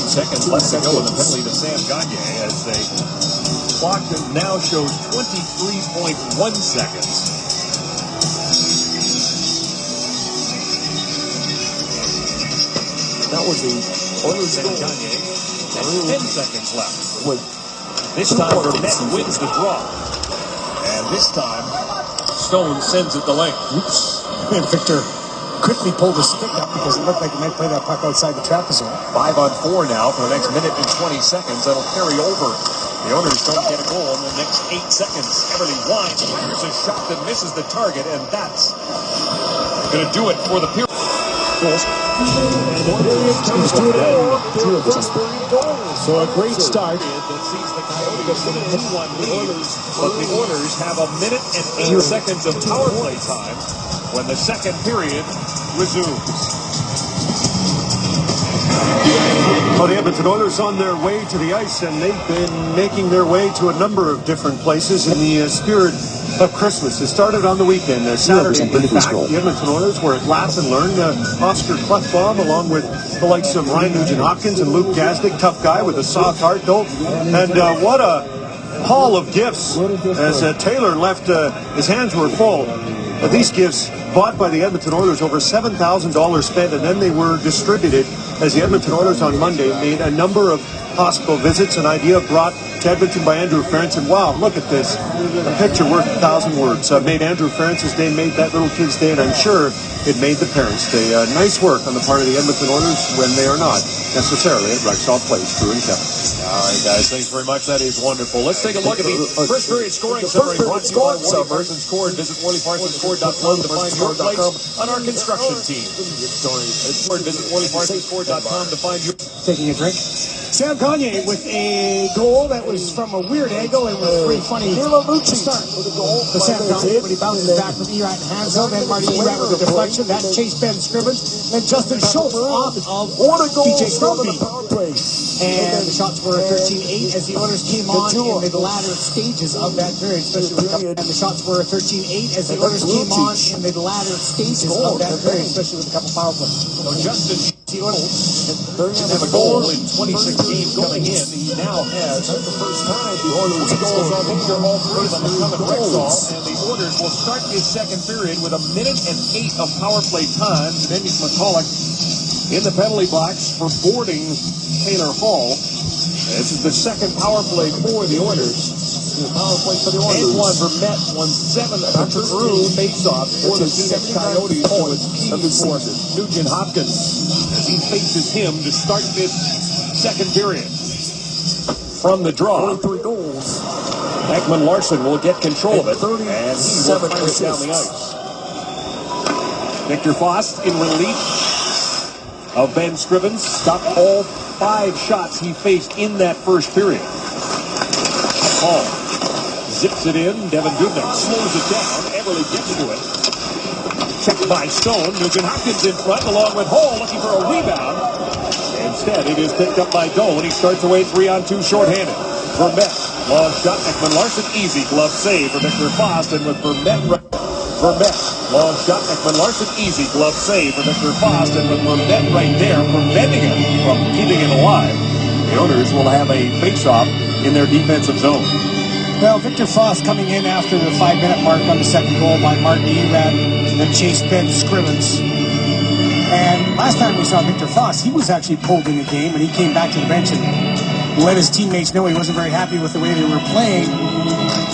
seconds left to go, and the penalty to Sam Gagner as the clock now shows 23.1 seconds. That was the Oilers Sam goal. Gagner has 10 seconds left. With This time, Vermette wins the draw. And this time, Stone sends it the length. Oops. And Victor quickly pulled his stick up because it looked like he might play that puck outside the trap zone. 5-on-4 now for the next minute and 20 seconds. That'll carry over. The Oilers don't get a goal in the next 8 seconds. Everly Wines fires a shot that misses the target, and that's going to do it for the period. Goals. So a great start that sees the Coyotes with a 2-1 lead, but the Oilers have a minute and 8 seconds of power play time when the second period resumes. Well, the Edmonton Oilers on their way to the ice, and they've been making their way to a number of different places in the spirit of Christmas. It started on the weekend. Saturday, in fact, the Edmonton Oilers were at Latin Learn. Oscar Klefbom, along with the likes of Ryan Nugent-Hopkins and Luke Gazdic, tough guy with a soft heart, though. And what a haul of gifts as Taylor left. His hands were full. These gifts bought by the Edmonton Oilers, over $7,000 spent, and then they were distributed as the Edmonton Oilers on Monday made a number of hospital visits, an idea brought to Edmonton by Andrew Ferentz. And wow, look at this. A picture worth 1,000 words. Made Andrew Ferentz's day, made that little kid's day, and I'm sure it made the parents' day. Nice work on the part of the Edmonton Oilers when they are not necessarily at Rexall Place. Drew and Kevin. All right, guys, thanks very much. That is wonderful. Let's take a look at the first period scoring summary brought to you by Wally Parsons Cord. Visit WallyParsonsCord.com to find your place on our construction team. Visit WallyParsonsCord.com to find your... Taking a drink. Sam Gagner with a goal that was from a weird angle and was pretty funny to start. For Sam Gagner, but he bounces back from Erat and Hansel. Then Marty Erat with a deflection. That's Chase Ben Scrimmage. Then Justin Schultz off of DJ Strobe. And the shots were 13-8 as the Oilers came on in the latter stages of that period, especially with and the shots were 13-8 as the Oilers came on in the latter stages of that period, especially with a couple power plays. So Justin didn't have a goal in 26 games coming in. He now has, for the first time, the Oilers 3 goals on the year, all 3 of them have come at Rexall. And the Oilers will start this second period with a minute and 8 of power play time. Dennis McCulloch in the penalty box for boarding Taylor Hall. This is the second power play for the Oilers. Power play for the Oilers. Antoine Vermette won 7 through face-off for the Coyotes. So it's key for Nugent-Hopkins as he faces him to start this second period. From the draw, 23 goals. Ekman Larson will get control of it, and he will fire it down the ice. Victor Fost in relief of Ben Scrivens stopped all 5 shots he faced in that first period. Paul zips it in. Devin Dubnyk slows it down. Everly gets to it. Checked by Stone. Nugent-Hopkins in front along with Hall looking for a rebound. Instead, it is picked up by Doan. He starts away 3-on-2 shorthanded. Vermette, long shot. Ekman Larson, easy glove save for Victor Fost. And with Vermette, long shot. Ekman Larson, easy glove save for Victor Fost. And with Vermette right there, preventing him from keeping it alive, the Oilers will have a face-off in their defensive zone. Well, Victor Fost coming in after the 5-minute mark on the second goal by Martin Erat and Chase Ben Scrivens. And last time we saw Victor Fost, he was actually pulled in the game, and he came back to the bench and let his teammates know he wasn't very happy with the way they were playing.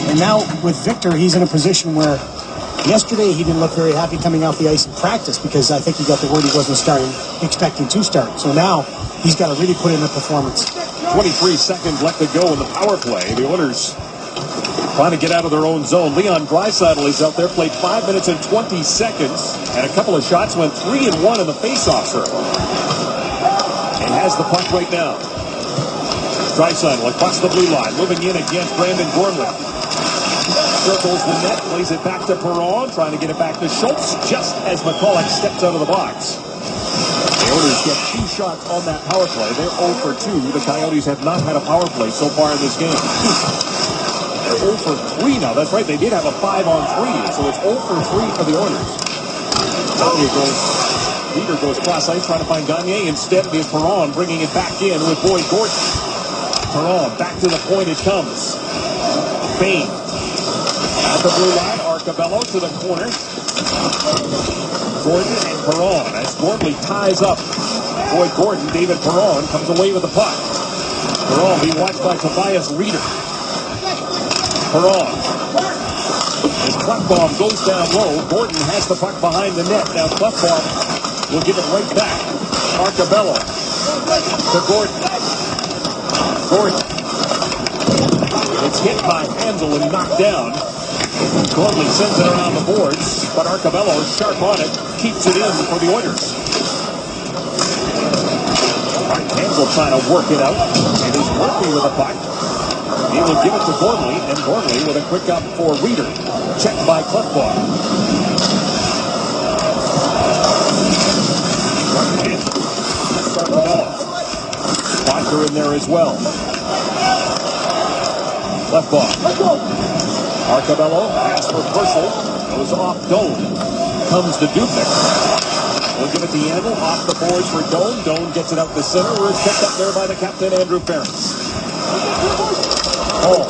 And now with Victor, he's in a position where yesterday he didn't look very happy coming off the ice in practice because I think he got the word he wasn't expecting to start. So now he's got to really put in a performance. 23 seconds left to go in the power play. The Oilers trying to get out of their own zone. Leon Draisaitl is out there, played 5 minutes and 20 seconds, and a couple of shots went 3-1 in the face-off circle. And has the puck right now. Draisaitl across the blue line, moving in against Brandon Gormley. Circles the net, plays it back to Perron, trying to get it back to Schultz, just as McCulloch steps out of the box. The Oilers get 2 shots on that power play. They're 0 for 2. The Coyotes have not had a power play so far in this game. They're 0 for 3 now. That's right. They did have a 5-on-3, so it's 0 for 3 for the Oilers. Leader goes cross ice trying to find Gagner. Instead, it is Perron bringing it back in with Boyd Gordon. Perron back to the point it comes. Bain at the blue line. Arcabello to the corner. Gordon and Perron as Gormley ties up Boyd Gordon. David Perron comes away with the puck. Perron being watched by Tobias Reeder. Perron. As Klefbom goes down low, Gordon has the puck behind the net. Now Klefbom will give it right back. Arcabello to Gordon. Gordon. It's hit by Handel and knocked down. Gormley sends it around the boards, but Arcabello is sharp on it, keeps it in for the Oilers. will try to work it out. It is Murphy with a puck. He will give it to Gormley, and Gormley with a quick up for Reeder. Checked by Klefbom. Bodker in there as well. Klefbom. Arcabello, pass for Purcell. Goes off Doan. Comes to Dubnik. We'll give it to Yandel. Off the boards for Doan. Doan gets it out the center. Where it's picked up there by the captain, Andrew Ference. Oh,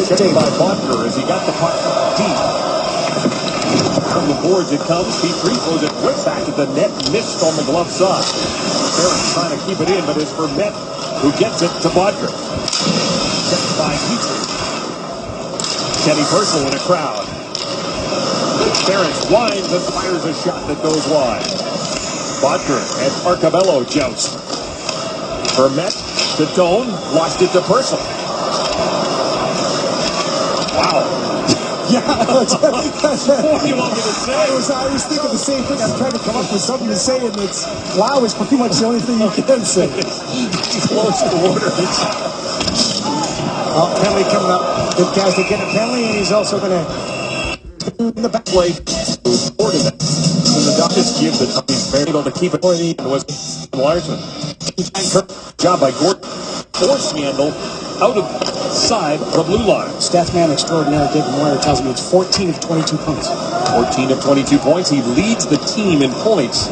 checked by Bodker as he got the puck deep. From the boards it comes. Petrie throws it quick back at the net. Missed on the glove side. Ference trying to keep it in, but it's Vermette who gets it to Bodker. Checked by Petrie. Kenny Purcell in a crowd. Ference winds and fires a shot that goes wide. Bodker and Arcabello joust. Vermette to Doan. Lost it to Purcell. Wow. Yeah, What do you want me to say? I was thinking the same thing. I'm trying to come up with something to say, and it's wow is pretty much the only thing you can say. Close quarters. Oh, penalty coming up. Good guys to get a penalty, and he's also going to in the back Play forward of that. And the Dodgers give the time. He's very able to keep it for the end. Was Larson. Job by Gordon. Forced Yandel out of side the blue line. Statsman extraordinaire David Moyer tells me it's 14 of 22 points. 14 of 22 points. He leads the team in points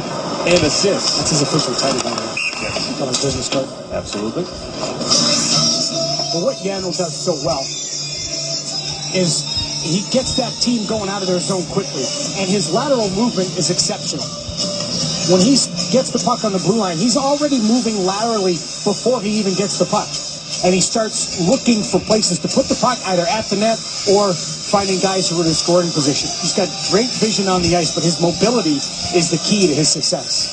and assists. That's his official title, by the way. Yes. On his business card. Absolutely. But what Yandel does so well is he gets that team going out of their zone quickly, and his lateral movement is exceptional. When he gets the puck on the blue line, he's already moving laterally before he even gets the puck. And he starts looking for places to put the puck either at the net or finding guys who are in a scoring position. He's got great vision on the ice, but his mobility is the key to his success.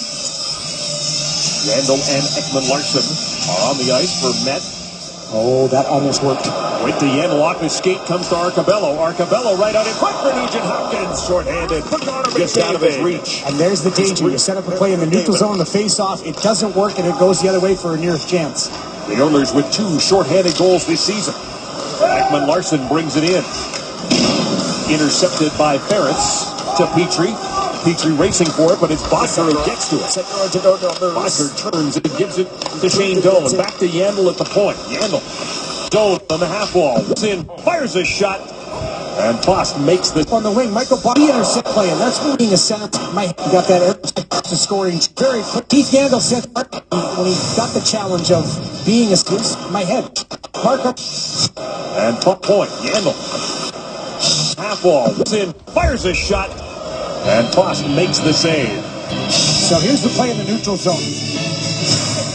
Yandel and Ekman-Larsson are on the ice for Met. Oh, that almost worked. With the Yandel off his skate comes to Arcabello. Arcabello right out in front for Nugent Hopkins. Short-handed. Just out of his reach. And there's the danger. You set up a play in the neutral zone, the face-off. It doesn't work, and it goes the other way for a nearest chance. The Oilers with 2 short-handed goals this season. Ekman-Larsson brings it in. Intercepted by Ference to Petrie. Petrie racing for it, but it's Bodker who gets to it. Bodker turns and gives it to Shane Doan. Back to Yandel at the point. Yandel. Doan on the half wall. In, fires a shot. And Foss makes the... On the wing, Michael Bodker intercept play, and that's being a center. He got that to scoring very quick. Keith Yandel said when he got the challenge of being a assist, my head. Marker. And top point. Yandel. Half wall. In, fires a shot. And Foss makes the save. So here's the play in the neutral zone.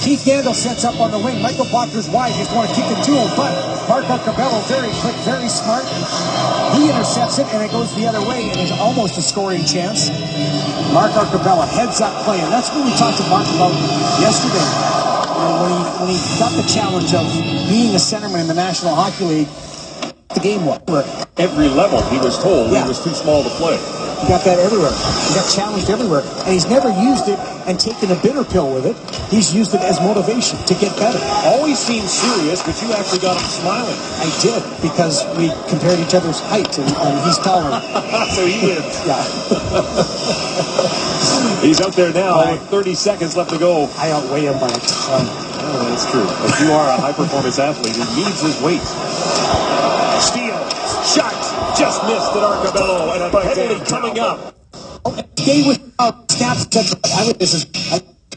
Keith Yandel sets up on the wing. Michael Bodker's wide. He's going to kick it to him, but Mark Arcabello, very quick, very smart. He intercepts it, and it goes the other way, and is almost a scoring chance. Mark Arcabello heads up play, and that's what we talked to Mark about yesterday. When he got the challenge of being a centerman in the National Hockey League, the game was. Every level, he was told he was too small to play. He got that everywhere. He got challenged everywhere. And he's never used it and taken a bitter pill with it. He's used it as motivation to get better. Always seemed serious, but you actually got him smiling. I did, because we compared each other's height, and he's taller. So he wins. Yeah. He's out there now with 30 seconds left to go. I outweigh him by a ton. Oh, that's true. But you are a high-performance athlete who needs his weight. Steal. Shot. Just missed at Arcabello, and a penalty coming up. Stay with snaps. This is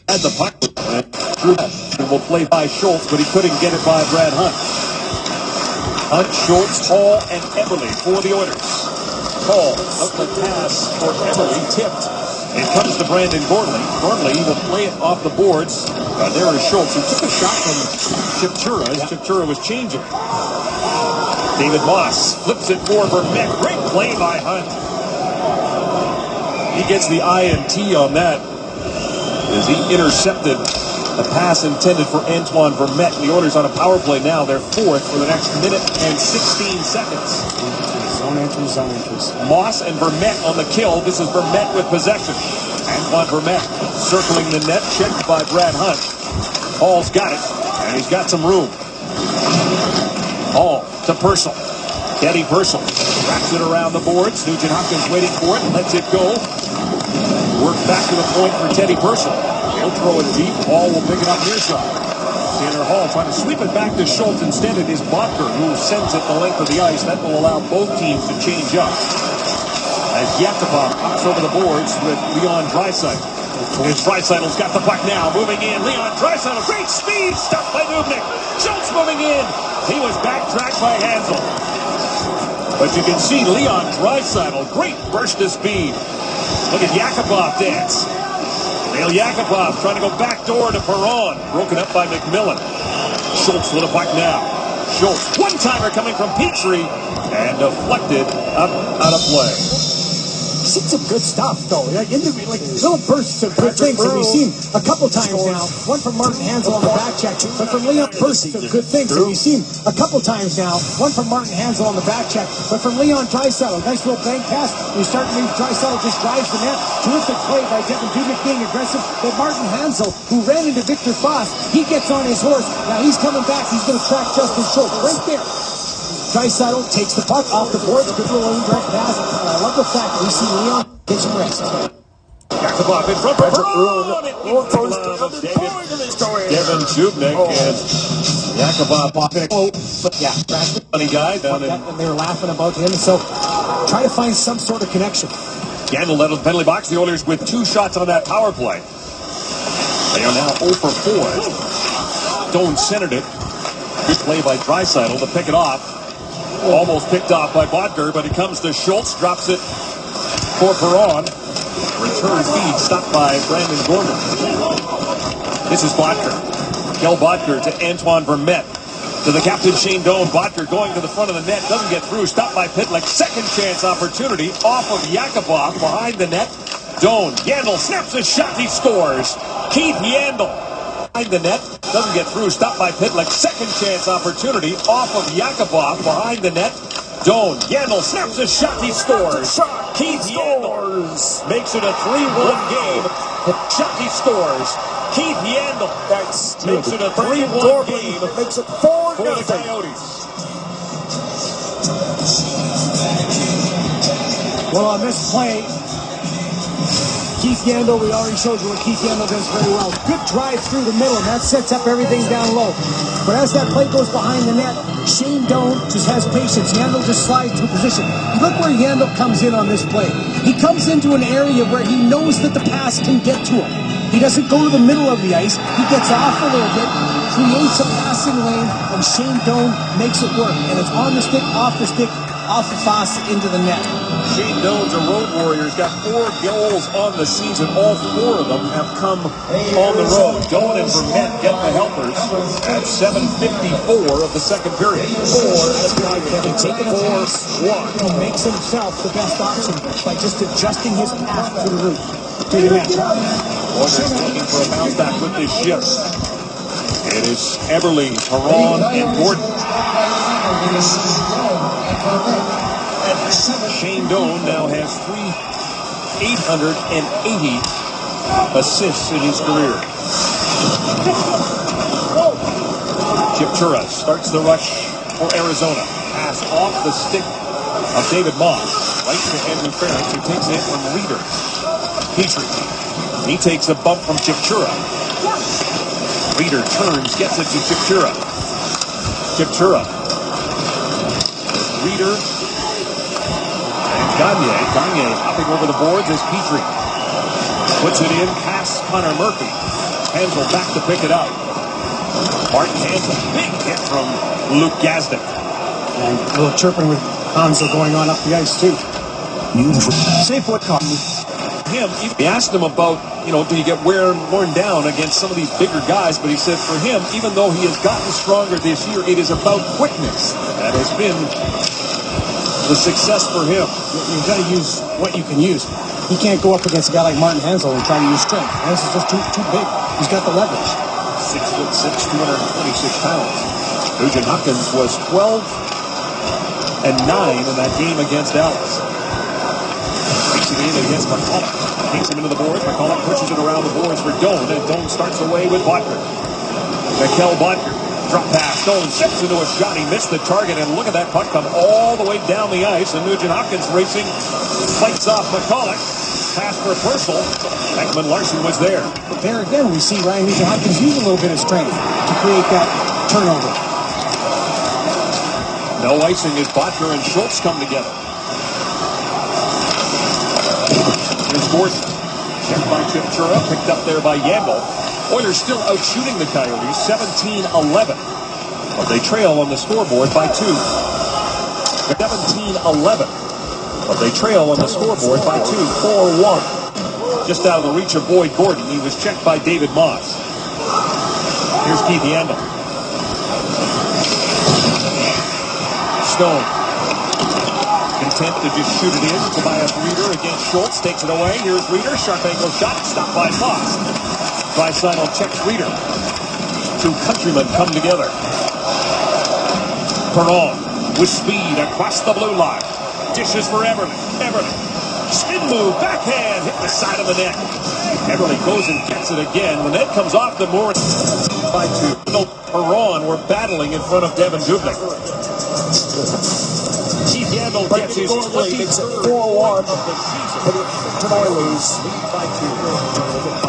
Had the puck and will play by Schultz, but he couldn't get it by Brad Hunt. Hunt, Schultz, Hall, and Eberle for the Oilers. Hall up the pass for Eberle, tipped. It comes to Brandon Gormley. Gormley will play it off the boards. There is Schultz, who took a shot from Chipchura as Chipchura was changing. David Moss flips it for Vermette. Great play by Hunt. He gets the INT on that as he intercepted a pass intended for Antoine Vermette. The Oilers on a power play now. They're fourth for the next minute and 16 seconds. zone entries. Moss and Vermette on the kill. This is Vermette with possession. Antoine Vermette circling the net, checked by Brad Hunt. Hall's got it, and he's got some room. Hall to Purcell. Teddy Purcell wraps it around the boards. Nugent Hopkins waiting for it and lets it go. Work back to the point for Teddy Purcell. He'll throw it deep. Hall will pick it up near side. Tanner Hall trying to sweep it back to Schultz. Instead, it is Bodker who sends it the length of the ice. That will allow both teams to change up. As Yakupov pops over the boards with Leon Draisaitl. Draisaitl's got the puck now. Moving in. Leon Draisaitl. Great speed. Stopped by Dubnyk. Schultz moving in. He was backtracked by Hansel. But you can see Leon Draisaitl. Great burst of speed. Look at Yakupov dance. Neil Yakupov trying to go backdoor to Perron. Broken up by McMillan. Schultz with a puck now. Schultz, one-timer coming from Petrie. And deflected up out of play. Seen some good stuff, though. Like little bursts of good things that we've seen a couple times now. One from Martin Hansel on the back check, but from Leon bursts of good things that we've seen a couple times now. One from Martin Hansel on the back check, but from Leon Draisaitl. Nice little bank pass. You start to Draisaitl just drives the net. Terrific play by Devin Dubnyk being aggressive. But Martin Hansel, who ran into Victor Foss, he gets on his horse. Now he's coming back. He's going to track Justin Schultz right there. Draisaitl takes the puck off the boards. Good little indirect pass. And I love the fact that we see Leon get some rest. Yakupov in front for Perron. Devin Dubnyk and Yakupov popping. Yeah, Funny guy down in. And they were laughing about him. So try to find some sort of connection. Gandil led on the penalty box. The Oilers with 2 shots on that power play. They are now 0 for 4. Doan centered it. Good play by Draisaitl to pick it off. Almost picked off by Bodker, but it comes to Schultz. Drops it for Perron. Return feed stopped by Brandon Gorman. This is Bodker. Kel Bodker to Antoine Vermette. To the captain, Shane Doan. Bodker going to the front of the net. Doesn't get through. Stopped by Pitlick. Second chance opportunity off of Yakupov behind the net. Doan. Yandel snaps a shot. He scores. Keith Yandel. Behind the net. Doesn't get through. Stopped by Pitlick. Second chance opportunity off of Yakupov behind the net. Doan. Yandel snaps a shot. He scores. Keith Yandel makes it a 3-1 game. Shot. He scores. Keith Yandel makes it a 3-1 game. Makes it 4-0 for the Coyotes. Well, on this play, Keith Yandel, we already showed you what Keith Yandel does very well. Good drive through the middle, and that sets up everything down low. But as that play goes behind the net, Shane Doan just has patience. Yandel just slides to a position. Look where Yandel comes in on this play. He comes into an area where he knows that the pass can get to him. He doesn't go to the middle of the ice. He gets off a little bit, creates a passing lane, and Shane Doan makes it work. And it's on the stick, off the Foss, into the net. Shane Doan's a road warrior. He's got 4 goals on the season. All 4 of them have come on the road. Doan and Vermette get the helpers at 7:54 of the second period. That's why Kevin taking a pass. He makes himself the best option by just adjusting his path to the route. To the net. Oilers looking for a bounce back with this shift. It is Eberle, Perron, and Gordon. Shane Doan now has 880 assists in his career. Chipchura starts the rush for Arizona. Pass off the stick of David Moss. Right to Andrew Ferris, who takes it from Reeder. Petrie. He takes a bump from Chipchura. Reeder turns, gets it to Chipchura. Chipchura. Reeder. And Gagne hopping over the boards as Petrie. Puts it in past Connor Murphy. Hansel back to pick it up. Martin Hansel. Big hit from Luke Gazdic. And a little chirping with Hansel going on up the ice, too. Safe foot caught me. He asked him about, do you get worn down against some of these bigger guys? But he said for him, even though he has gotten stronger this year, it is about quickness that has been the success for him. You've got to use what you can use. He can't go up against a guy like Martin Hansel and try to use strength. Hansel's just too big. He's got the leverage. 6'6", 226 pounds. Nugent Hopkins was 12-9 in that game against Dallas. Takes it in against McCulloch. Takes him into the boards. McCulloch pushes it around the boards for Doan, and Doan starts away with Bodker. Mikel Bodker. Drop pass. Stone zips into a shot. He missed the target, and look at that puck come all the way down the ice. And Nugent Hopkins racing. Fights off McCulloch. Pass for Purcell. Ekman Larsson was there. There again, we see Ryan Nugent Hopkins use a little bit of strength to create that turnover. No icing as Bodker and Schultz come together. Here's Gorson. Checked by Chipchura. Picked up there by Yandel. Oilers still out shooting the Coyotes, 17-11. But they trail on the scoreboard by 2. 17-11. But they trail on the scoreboard by 2. 4-1. Just out of the reach of Boyd Gordon. He was checked by David Moss. Here's Keith Yandel. Stone. Content to just shoot it in. Tobias Reeder against Schultz. Takes it away. Here's Reeder. Sharp angle shot. Stopped by Moss. Draisaitl checks Reeder. Two countrymen come together. Perron with speed across the blue line. Dishes for Everly. Everly. Spin move. Backhand. Hit the side of the net. Everly goes and gets it again. The net comes off the board by 2. No, Perron were battling in front of Devin Dubnyk. Keith Yandel gets his 23rd 4-1 of the season. To the Oilers. Lead by 2.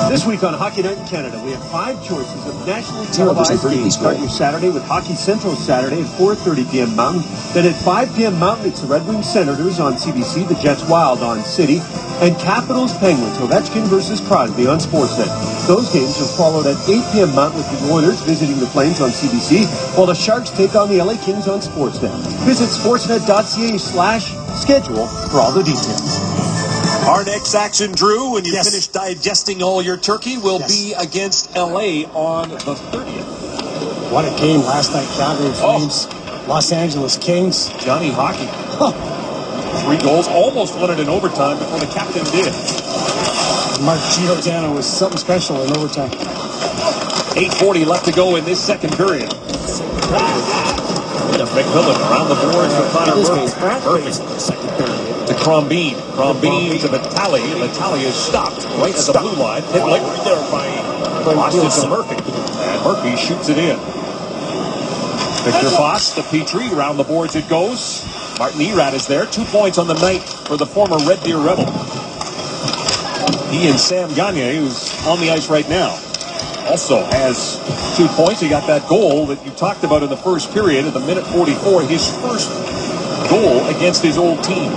This week on Hockey Night in Canada, we have 5 choices of nationally televised games. Start your Saturday with Hockey Central Saturday at 4:30 p.m. Mountain. Then at 5 p.m. Mountain, it's the Red Wings Senators on CBC, the Jets Wild on City, and Capitals Penguins, Ovechkin versus Crosby on Sportsnet. Those games are followed at 8 p.m. Mountain with the Oilers visiting the Flames on CBC, while the Sharks take on the LA Kings on Sportsnet. Visit sportsnet.ca/schedule for all the details. Our next action, Drew, when you finish digesting all your turkey, will be against LA on the 30th. What a game last night. Calgary Flames, Los Angeles Kings. Johnny Hockey. 3 goals, almost won it in overtime before the captain did. Mark Giordano was something special in overtime. 8:40 left to go in this second period. McMillan around the boards for Connor Murphy. To Crombeen. Crombeen to Vitale. Vitale is stopped right at the blue line. Hit right there by Austin to Murphy. And Murphy shoots it in. Victor Foss to Petrie. Around the boards it goes. Martin Erat is there. 2 points on the night for the former Red Deer Rebel. He and Sam Gagner, who's on the ice right now, also has 2 points. He got that goal that you talked about in the first period at the minute 44. His first goal against his old team.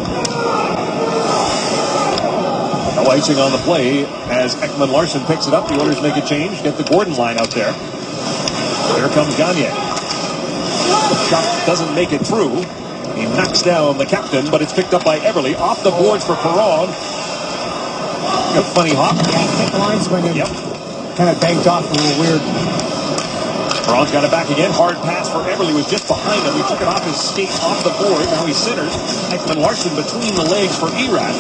No icing on the play as Ekman Larsson picks it up. The Oilers make a change. Get the Gordon line out there. There comes Gagner. The shot doesn't make it through. He knocks down the captain, but it's picked up by Everly. Off the boards for Perron. A funny hop. Yeah, I think the linesman kind of banked off a little weird. Perron's got it back again. Hard pass for Everly. Was just behind him. He took it off his skate, off the board. Now he centers. Ekman Larsson between the legs for Erat.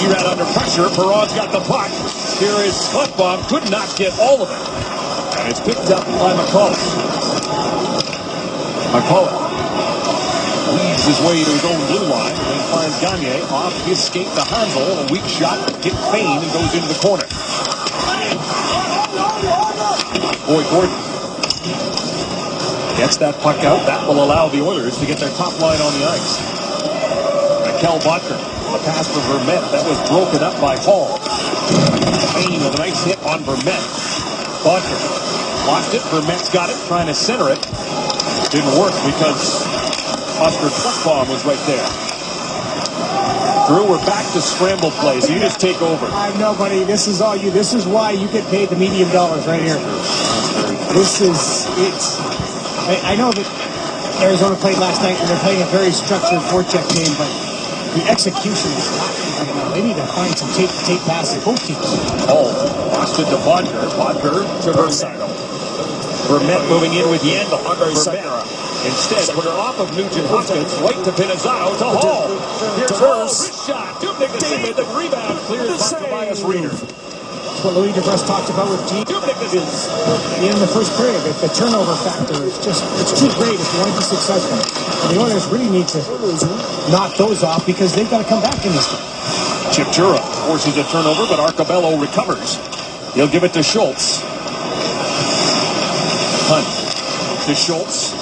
Erat under pressure. Perron's got the puck. Here is Klefbom. Could not get all of it. And it's picked up by McCulloch. McCulloch leads his way to his own blue line. And then finds Gagner off his skate to Hansel. A weak shot. Hit Fane and goes into the corner. Boyd Gordon gets that puck out. That will allow the Oilers to get their top line on the ice. Mikel Bodker, a pass for Vermette. That was broken up by Hall. Fane with a nice hit on Vermette. Bodker lost it. Vermette's got it, trying to center it. Didn't work because Oscar Klefbom was right there. Drew, we're back to scramble plays. So you just take over. I know, buddy. This is all you. This is why you get paid the medium dollars right here. This is it's. I know that Arizona played last night, and they're playing a very structured forecheck game, but the execution is lacking right now. They need to find some tape passes, both teams. Lost it to Bodker. Bodker to Vermette. Vermette moving in with Yandel. Vermette instead put her off of Nugent Hopkins, right to Pinizzano to Hall. Here's Hall, wrist shot. Dubnyk the save. The rebound cleared by Tobias Reeder. That's what Louis DeBrusk talked about with G. In the first period, the turnover factor is it's too great if you want to be successful. And the Oilers really need to knock those off because they've got to come back in this game. Chipchura forces a turnover, but Arcobello recovers. He'll give it to Schultz. Hunt to Schultz.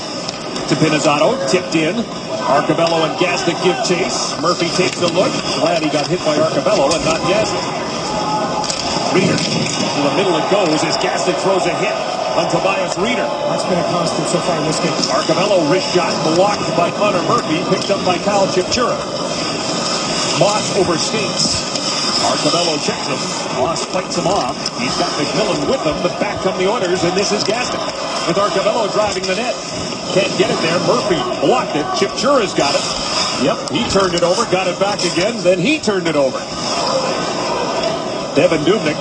To Pinizzato. Tipped in. Arcabello and Gazdic give chase. Murphy takes a look. Glad he got hit by Arcabello and not Gazdic. Reeder. To the middle it goes as Gazdic throws a hit on Tobias Reeder. That's been a constant so far in this game. Arcabello wrist shot blocked by Connor Murphy. Picked up by Kyle Chipchura. Moss overstates. Arcabello checks him. Moss fights him off. He's got McMillan with him, but back come the Oilers, and this is Gazdic. With Arcabello driving the net. Can't get it there. Murphy blocked it. Chipchura's got it. Yep, he turned it over, got it back again, then he turned it over. Devin Dubnyk.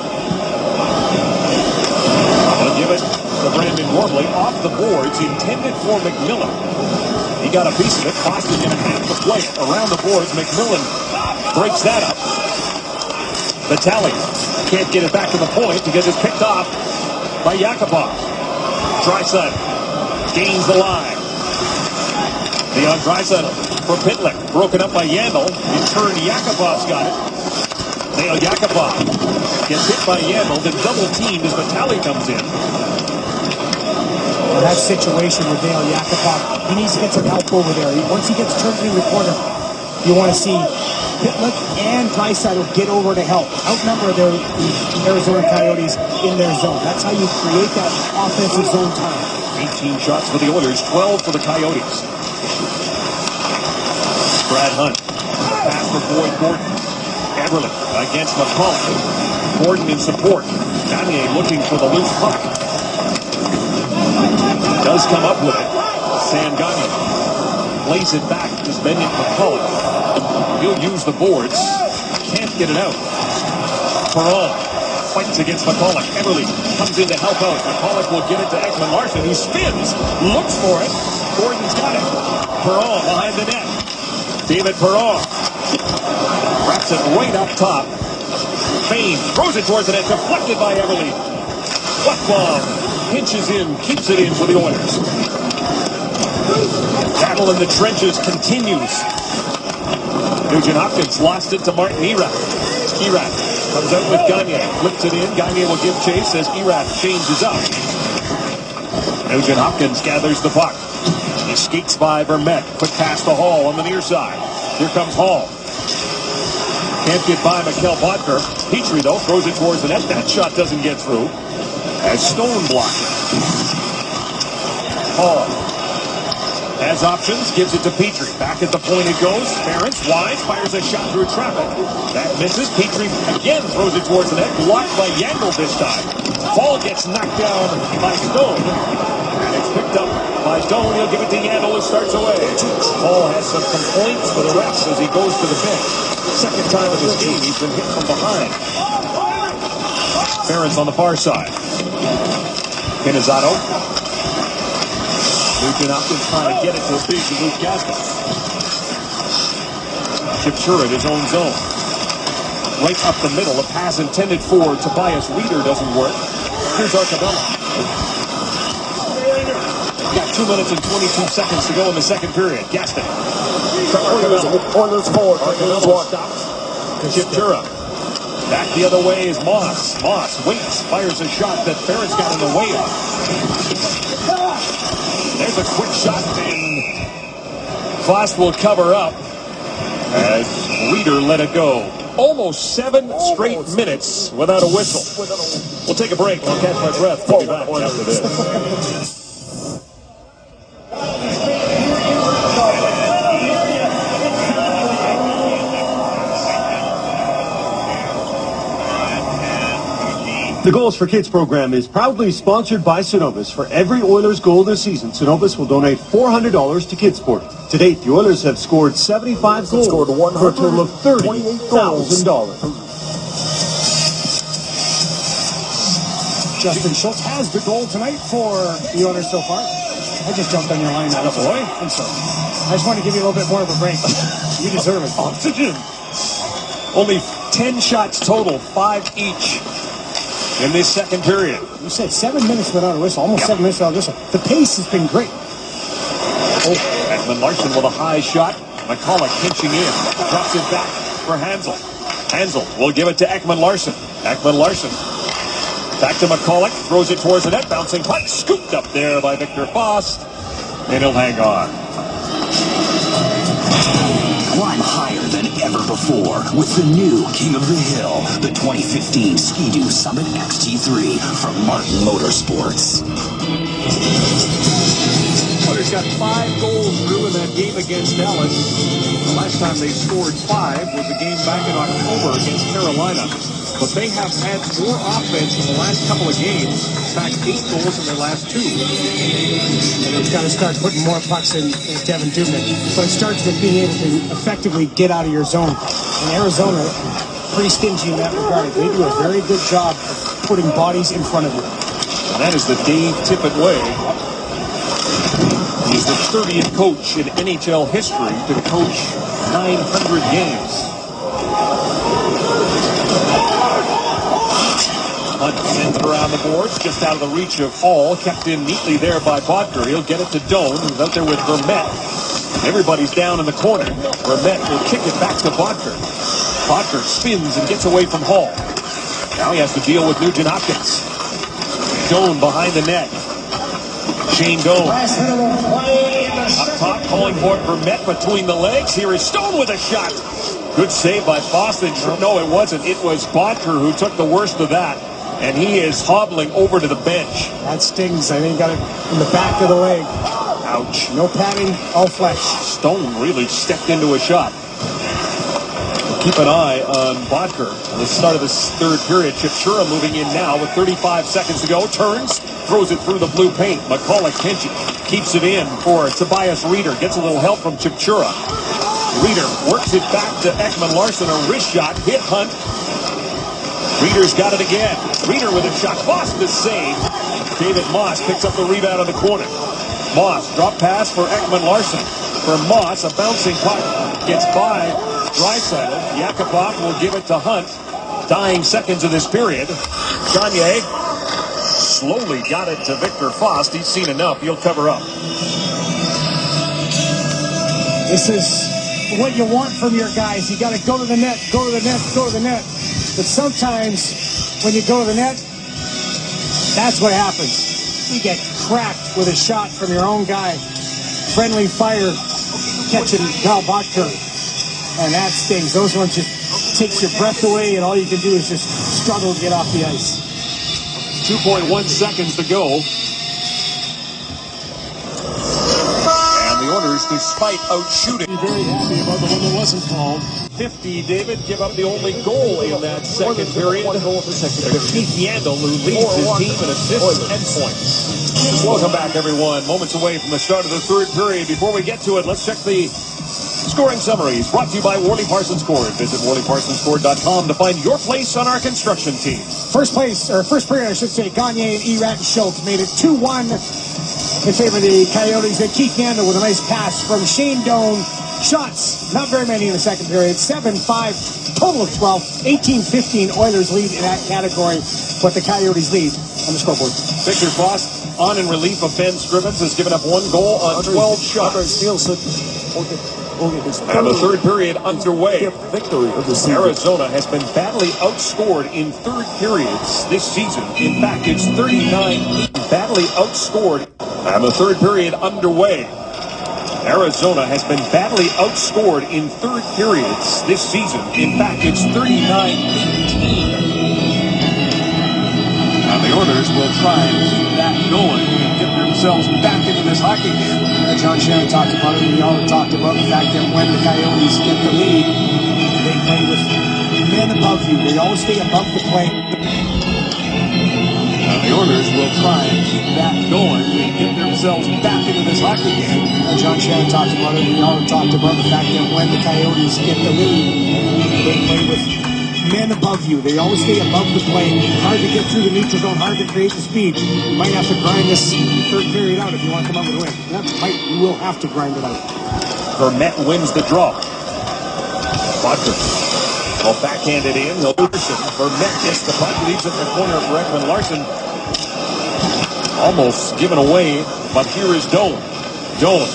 He'll give it to Brandon Gormley off the boards, intended for McMillan. He got a piece of it. Boston going to have to play it around the boards. McMillan breaks that up. Vitale can't get it back to the point because it's picked off by Yakupov. Draisaitl gains the line. Leon Draisaitl for Pitlick. Broken up by Yandel. In turn, Yakupov's got it. Nail Yakupov gets hit by Yandel. Then double teamed as Vitale comes in. Well, that situation with Nail Yakupov, he needs to get some help over there. Once he gets turned in the corner, you want to see Pitlick and Draisaitl get over to help. Outnumber the Arizona Coyotes in their zone. That's how you create that offensive zone time. 18 shots for the Oilers, 12 for the Coyotes. Brad Hunt. Pass for Boyd Gordon. Eberle against McCulloch. Gordon in support. Gagne looking for the loose puck. Does come up with it. Sam Gagne lays it back to Zbigniew McCulloch. He'll use the boards. Can't get it out. Perron fights against McCulloch. Eberle comes in to help out. McCulloch will get it to Ekman Larsson, who spins, looks for it. Gordon's got it. Perron behind the net. David Perron wraps it right up top. Fane throws it towards the net, deflected by Eberle. What bomb? Pinches in, keeps it in for the Oilers. Battle in the trenches continues. Nugent Hopkins lost it to Martin Erat. Erat comes out with Gagne, flips it in. Gagne will give chase as Erat changes up. Nugent Hopkins gathers the puck. He skates by Vermette. Quick pass to Hall on the near side. Here comes Hall. Can't get by Mikkel Boedker. Petrie, though, throws it towards the net. That shot doesn't get through. As Stone blocks it. Hall has options, gives it to Petrie. Back at the point it goes. Ferentz, wide, fires a shot through traffic. That misses. Petrie again throws it towards the net. Blocked by Yandel this time. Ball gets knocked down by Stone. And it's picked up by Stone. He'll give it to Yandel, who starts away. Paul has some complaints for the refs as he goes to the bench. Second time of this game, he's been hit from behind. Ferentz on the far side. Pinizzato. Nugent Hopkins trying to get it to a big Luke Gazdic. Chipchura in his own zone. Right up the middle. A pass intended for Tobias Reeder doesn't work. Here's Arcabello. Got 2 minutes and 22 seconds to go in the second period. Gazdic. Oilers forward. Arcabello stops. Chipchura. Back the other way is Moss. Moss waits, fires a shot that Ferentz got in the way of. There's a quick shot, and Voss will cover up as Reeder let it go. Almost 7 straight minutes without a whistle. We'll take a break. I'll catch my breath. We'll be back after this. The Goals for Kids program is proudly sponsored by Cenovus. For every Oilers goal this season, Cenovus will donate $400 to Kidsport. To date, the Oilers have scored 75 goals for a total of $30,000. Justin Schultz has the goal tonight for the Oilers so far. I just jumped on your line now, boy. I'm sorry. I just want to give you a little bit more of a break. You deserve it. Oxygen. Only 10 shots total, 5 each. In this second period. You said 7 minutes without a whistle, almost 7 minutes without a whistle. The pace has been great. Ekman Larsson with a high shot. McCulloch pinching in. Drops it back for Hansel. Hansel will give it to Ekman Larsson. Ekman Larsson Back to McCulloch. Throws it towards the net. Bouncing puck. Scooped up there by Victor Fost. And he'll hang on. Climb higher than ever before with the new King of the Hill, the 2015 Ski-Doo Summit XT3 from Martin Motorsports. Oilers got 5 goals through in that game against Dallas. The last time they scored 5 was a game back in October against Carolina. But they have had more offense in the last couple of games. In fact, 8 goals in their last 2. And they've got to start putting more pucks in Devin Dubnyk. So it starts with being able to effectively get out of your zone. And Arizona, pretty stingy in that regard. They do a very good job of putting bodies in front of you. And that is the Dave Tippett way. He's the 30th coach in NHL history to coach 900 games. Hunt sends it around the boards, just out of the reach of Hall. Kept in neatly there by Bodker. He'll get it to Doan, who's out there with Vermette. Everybody's down in the corner. Vermette will kick it back to Bodker. Bodker spins and gets away from Hall. Now he has to deal with Nugent Hopkins. Doan behind the net. Shane Doan. Up top, calling for Vermette between the legs. Here is Stone with a shot. Good save by Boston. No, it wasn't. It was Bodker who took the worst of that. And he is hobbling over to the bench. That stings. I think he got it in the back of the leg. Ouch. No padding, all flesh. Stone really stepped into a shot. Keep an eye on Bodker. At the start of this third period, Chipchura moving in now with 35 seconds to go. Turns, throws it through the blue paint. McCulloch keeps it in for Tobias Reeder. Gets a little help from Chipchura. Reeder works it back to Ekman-Larsson. A wrist shot, hit Hunt. Reeder's got it again. Reeder with a shot. Moss the save. David Moss picks up the rebound on the corner. Moss, drop pass for Ekman-Larsson. For Moss, a bouncing puck gets by Draisaitl. Yakupov will give it to Hunt. Dying seconds of this period. Gagne slowly got it to Victor Fost. He's seen enough. He'll cover up. This is what you want from your guys. You got to go to the net, go to the net, go to the net. But sometimes when you go to the net, that's what happens. You get cracked with a shot from your own guy. Friendly fire catching Cal Bodker. And that stings. Those ones just takes your breath away, and all you can do is just struggle to get off the ice. 2.1 seconds to go. And the Oilers, despite outshooting. Very happy about the one that wasn't called. 50, David, give up the only goal in that second period. Keith Yandel, who leads his team in assists and points. Welcome back, everyone. Moments away from the start of the third period. Before we get to it, let's check the scoring summaries brought to you by Worley Parsons Ford. Visit WorleyParsonsFord.com to find your place on our construction team. First period, I should say, Gagne and Erat and Schultz made it 2-1 in favor of the Coyotes. And Keith Yandel with a nice pass from Shane Doan. Shots, not very many in the second period. 7-5, total of 12. 18-15 Oilers lead in that category, but the Coyotes lead on the scoreboard. Victor Fost, on in relief of Ben Scrivens, has given up 1 goal on 12 shots. And the third period underway. Arizona has been badly outscored in third periods this season. In fact, it's 39-8, badly outscored. And the third period underway. Arizona has been badly outscored in third periods this season. In fact, it's 39-18. And the Oilers will try and keep that going and get themselves back into this hockey game. John Shannon talked about it. We all talked about the fact that when the Coyotes get the lead, they play with men above you. They always stay above the play. And the Oilers will try and keep that going and get themselves back into this hockey game. John Shannon talked about it. We all talked about the fact that when the Coyotes get the lead, they play with men above you. They always stay above the play. Hard to get through the neutral zone, hard to create the speed. You might have to grind this third period out if you want to come up with a win. You will have to grind it out. Vermette wins the draw. Bodker will backhand it in. Vermette gets the puck, leaves it in the corner for Ekman-Larsson. Almost given away, but here is Doan. Doan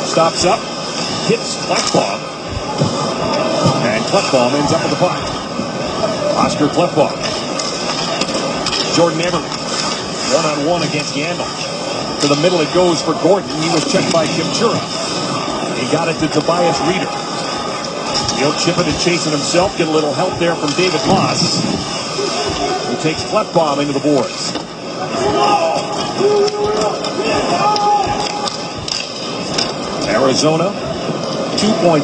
stops up, hits Klefbom, and Klefbom ends up with the puck. Oscar Klefbom. Jordan Eberle. One-on-one against Yandel. To the middle it goes for Gordon. He was checked by Kimchura. He got it to Tobias Reeder. He'll chip it and chase it himself. Get a little help there from David Moss, who takes Klefbom into the boards. Arizona, 2.21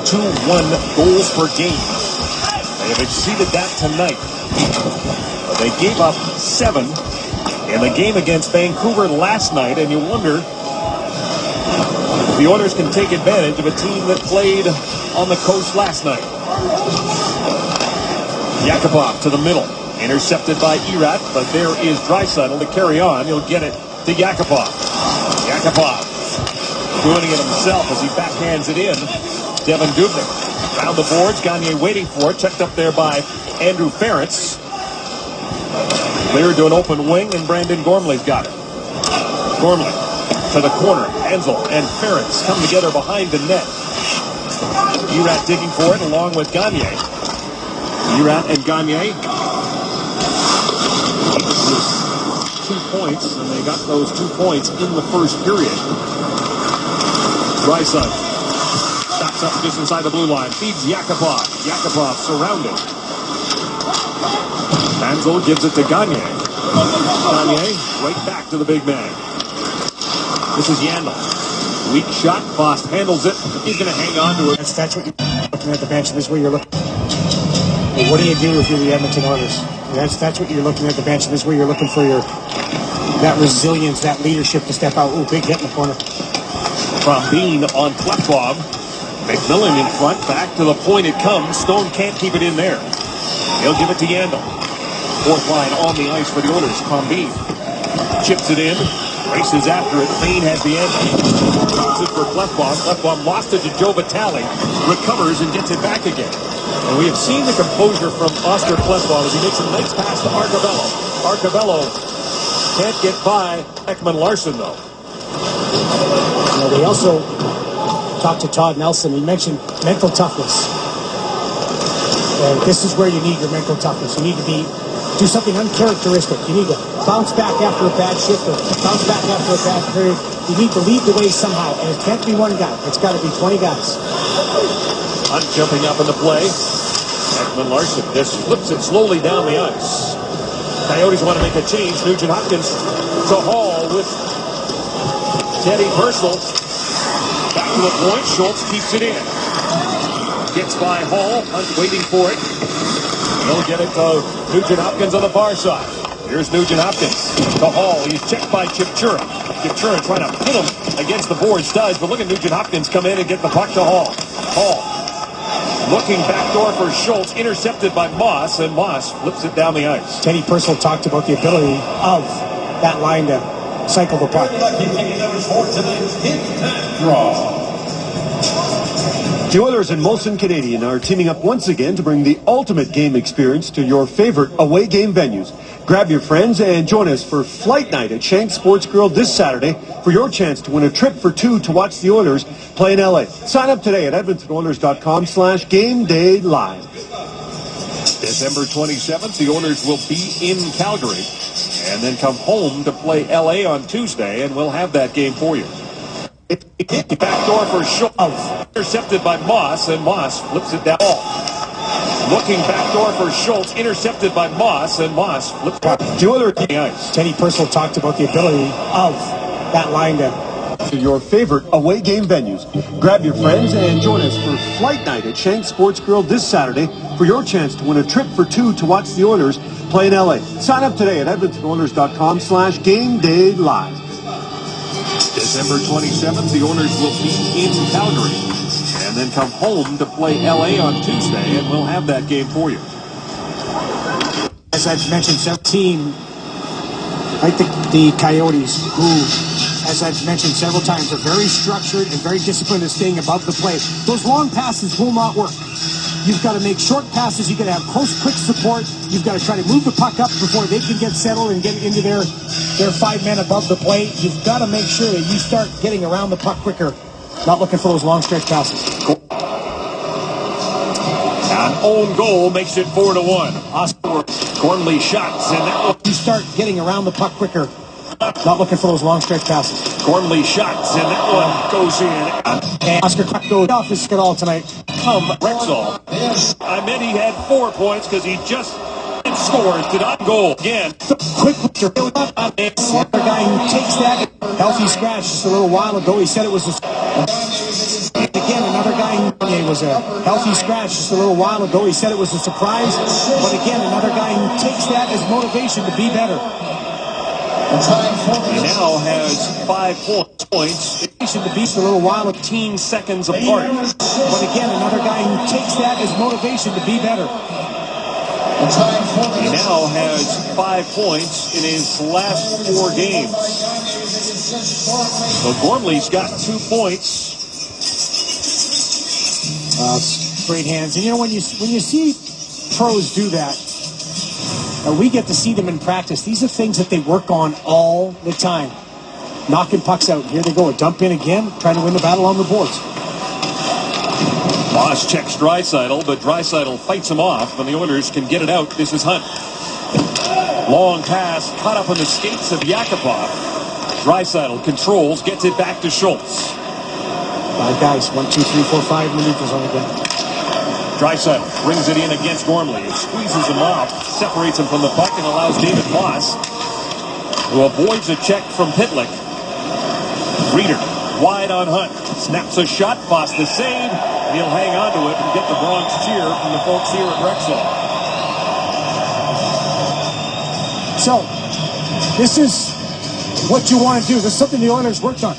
goals per game. They have exceeded that tonight. But they gave up 7 in the game against Vancouver last night, and you wonder if the Oilers can take advantage of a team that played on the coast last night. Yakupov to the middle. Intercepted by Erat, but there is Draisaitl to carry on. He'll get it to Yakupov. Yakupov doing it himself as he backhands it in. Devin Dubnyk around the boards. Gagne waiting for it. Checked up there by Andrew Ferentz. Cleared to an open wing, and Brandon Gormley's got it. Gormley to the corner. Ansel and Ferentz come together behind the net. Erat digging for it along with Gagne. Erat and Gagne. 2 points, and they got those 2 points in the first period. Draisaitl stops up just inside the blue line. Feeds Yakupov. Yakupov surrounded. Ansel gives it to Gagne. Gagne right back to the big man. This is Yandel. Weak shot. Voss handles it. He's going to hang on to it. That's what you're looking at the bench. This is where you're looking. Well, what do you do if you're the Edmonton Oilers? That's what you're looking at the bench. This is where you're looking for that resilience, that leadership to step out. Ooh, big hit in the corner. From Bean on Klefbom. McMillan in front. Back to the point it comes. Stone can't keep it in there. He'll give it to Yandel. Fourth line on the ice for the Oilers. Bean chips it in. Races after it. Bean has the end. Drops it for Klefbom. Klefbom lost it to Joe Vitale. Recovers and gets it back again. And we have seen the composure from Oscar Klefbom as he makes a nice pass to Arcabello. Arcabello can't get by Ekman Larson, though. You know, we also talked to Todd Nelson. He mentioned mental toughness. And this is where you need your mental toughness. You need to do something uncharacteristic. You need to bounce back after a bad shift or bounce back after a bad period. You need to lead the way somehow. And it can't be one guy. It's got to be 20 guys. Hunt jumping up in the play. Ekman Larson just flips it slowly down the ice. Coyotes want to make a change. Nugent Hopkins to Hall with Teddy Purcell. Back to the point. Schultz keeps it in. Gets by Hall. Hunt waiting for it. He'll get it to Nugent Hopkins on the far side. Here's Nugent Hopkins to Hall. He's checked by Chipchura. Chipchura trying to pin him against the board studs, but look at Nugent Hopkins come in and get the puck to Hall. Hall looking backdoor for Schultz, intercepted by Moss, and Moss flips it down the ice. Teddy Purcell talked about the ability of that line to cycle the puck. The Oilers and Molson Canadian are teaming up once again to bring the ultimate game experience to your favorite away game venues. Grab your friends and join us for Flight Night at Shanks Sports Grill this Saturday for your chance to win a trip for 2 to watch the Oilers play in LA. Sign up today at EdmontonOilers.com/GameDayLive. December 27th, the Oilers will be in Calgary and then come home to play LA on Tuesday, and we'll have that game for you. Backdoor for Schultz. Intercepted by Moss, and Moss flips it down. Looking backdoor for Schultz. Intercepted by Moss, and Moss flips it the ice. Teddy Purcell talked about the ability of that line to your favorite away game venues. Grab your friends and join us for Flight Night at Shanks Sports Grill this Saturday for your chance to win a trip for 2 to watch the Oilers play in LA. Sign up today at EdmontonOilers.com/GameDayLive. December 27th, the Oilers will be in Calgary and then come home to play LA on Tuesday, and we'll have that game for you. As I've mentioned, some team like the Coyotes, who, as I've mentioned several times, are very structured and very disciplined in staying above the play. Those long passes will not work. You've got to make short passes. You've got to have close, quick support. You've got to try to move the puck up before they can get settled and get into their 5 men above the plate. You've got to make sure that you start getting around the puck quicker, not looking for those long stretch passes. An own goal makes it 4-1. Oscar Gormley shots, and that will... You start getting around the puck quicker. Not looking for those long stretch passes. Gormley shots, and that one goes in. And Oscar Clark goes off his skid all tonight. Come Rexall. I meant he had 4 points because he just scored. Did not goal again. Quick another guy who takes that healthy scratch just a little while ago. He said it was a... Again, another guy who was a healthy scratch just a little while ago. He said it was a surprise. But again, another guy who takes that as motivation to be better. He now has 5 points. To be a little while, 15 seconds apart. But again, another guy who takes that as motivation to be better. He now has 5 points in his last 4 games. So Gormley's got 2 points. Great hands. And you know, when you see pros do that, we get to see them in practice. These are things that they work on all the time. Knocking pucks out. Here they go. A dump in again, trying to win the battle on the boards. Moss checks Draisaitl, but Draisaitl fights him off, and the Oilers can get it out. This is Hunt. Long pass, caught up on the skates of Yakupov. Draisaitl controls, gets it back to Schultz. 5 guys, 1, 2, 3, 4, 5 in the neutral zone again. Draisaitl brings it in against Gormley. Squeezes him off, separates him from the puck, and allows David Moss, who avoids a check from Pitlick. Reeder, wide on Hunt. Snaps a shot, Foss the save. He'll hang on to it and get the Bronx cheer from the folks here at Rexall. So, this is what you want to do. This is something the Oilers worked on.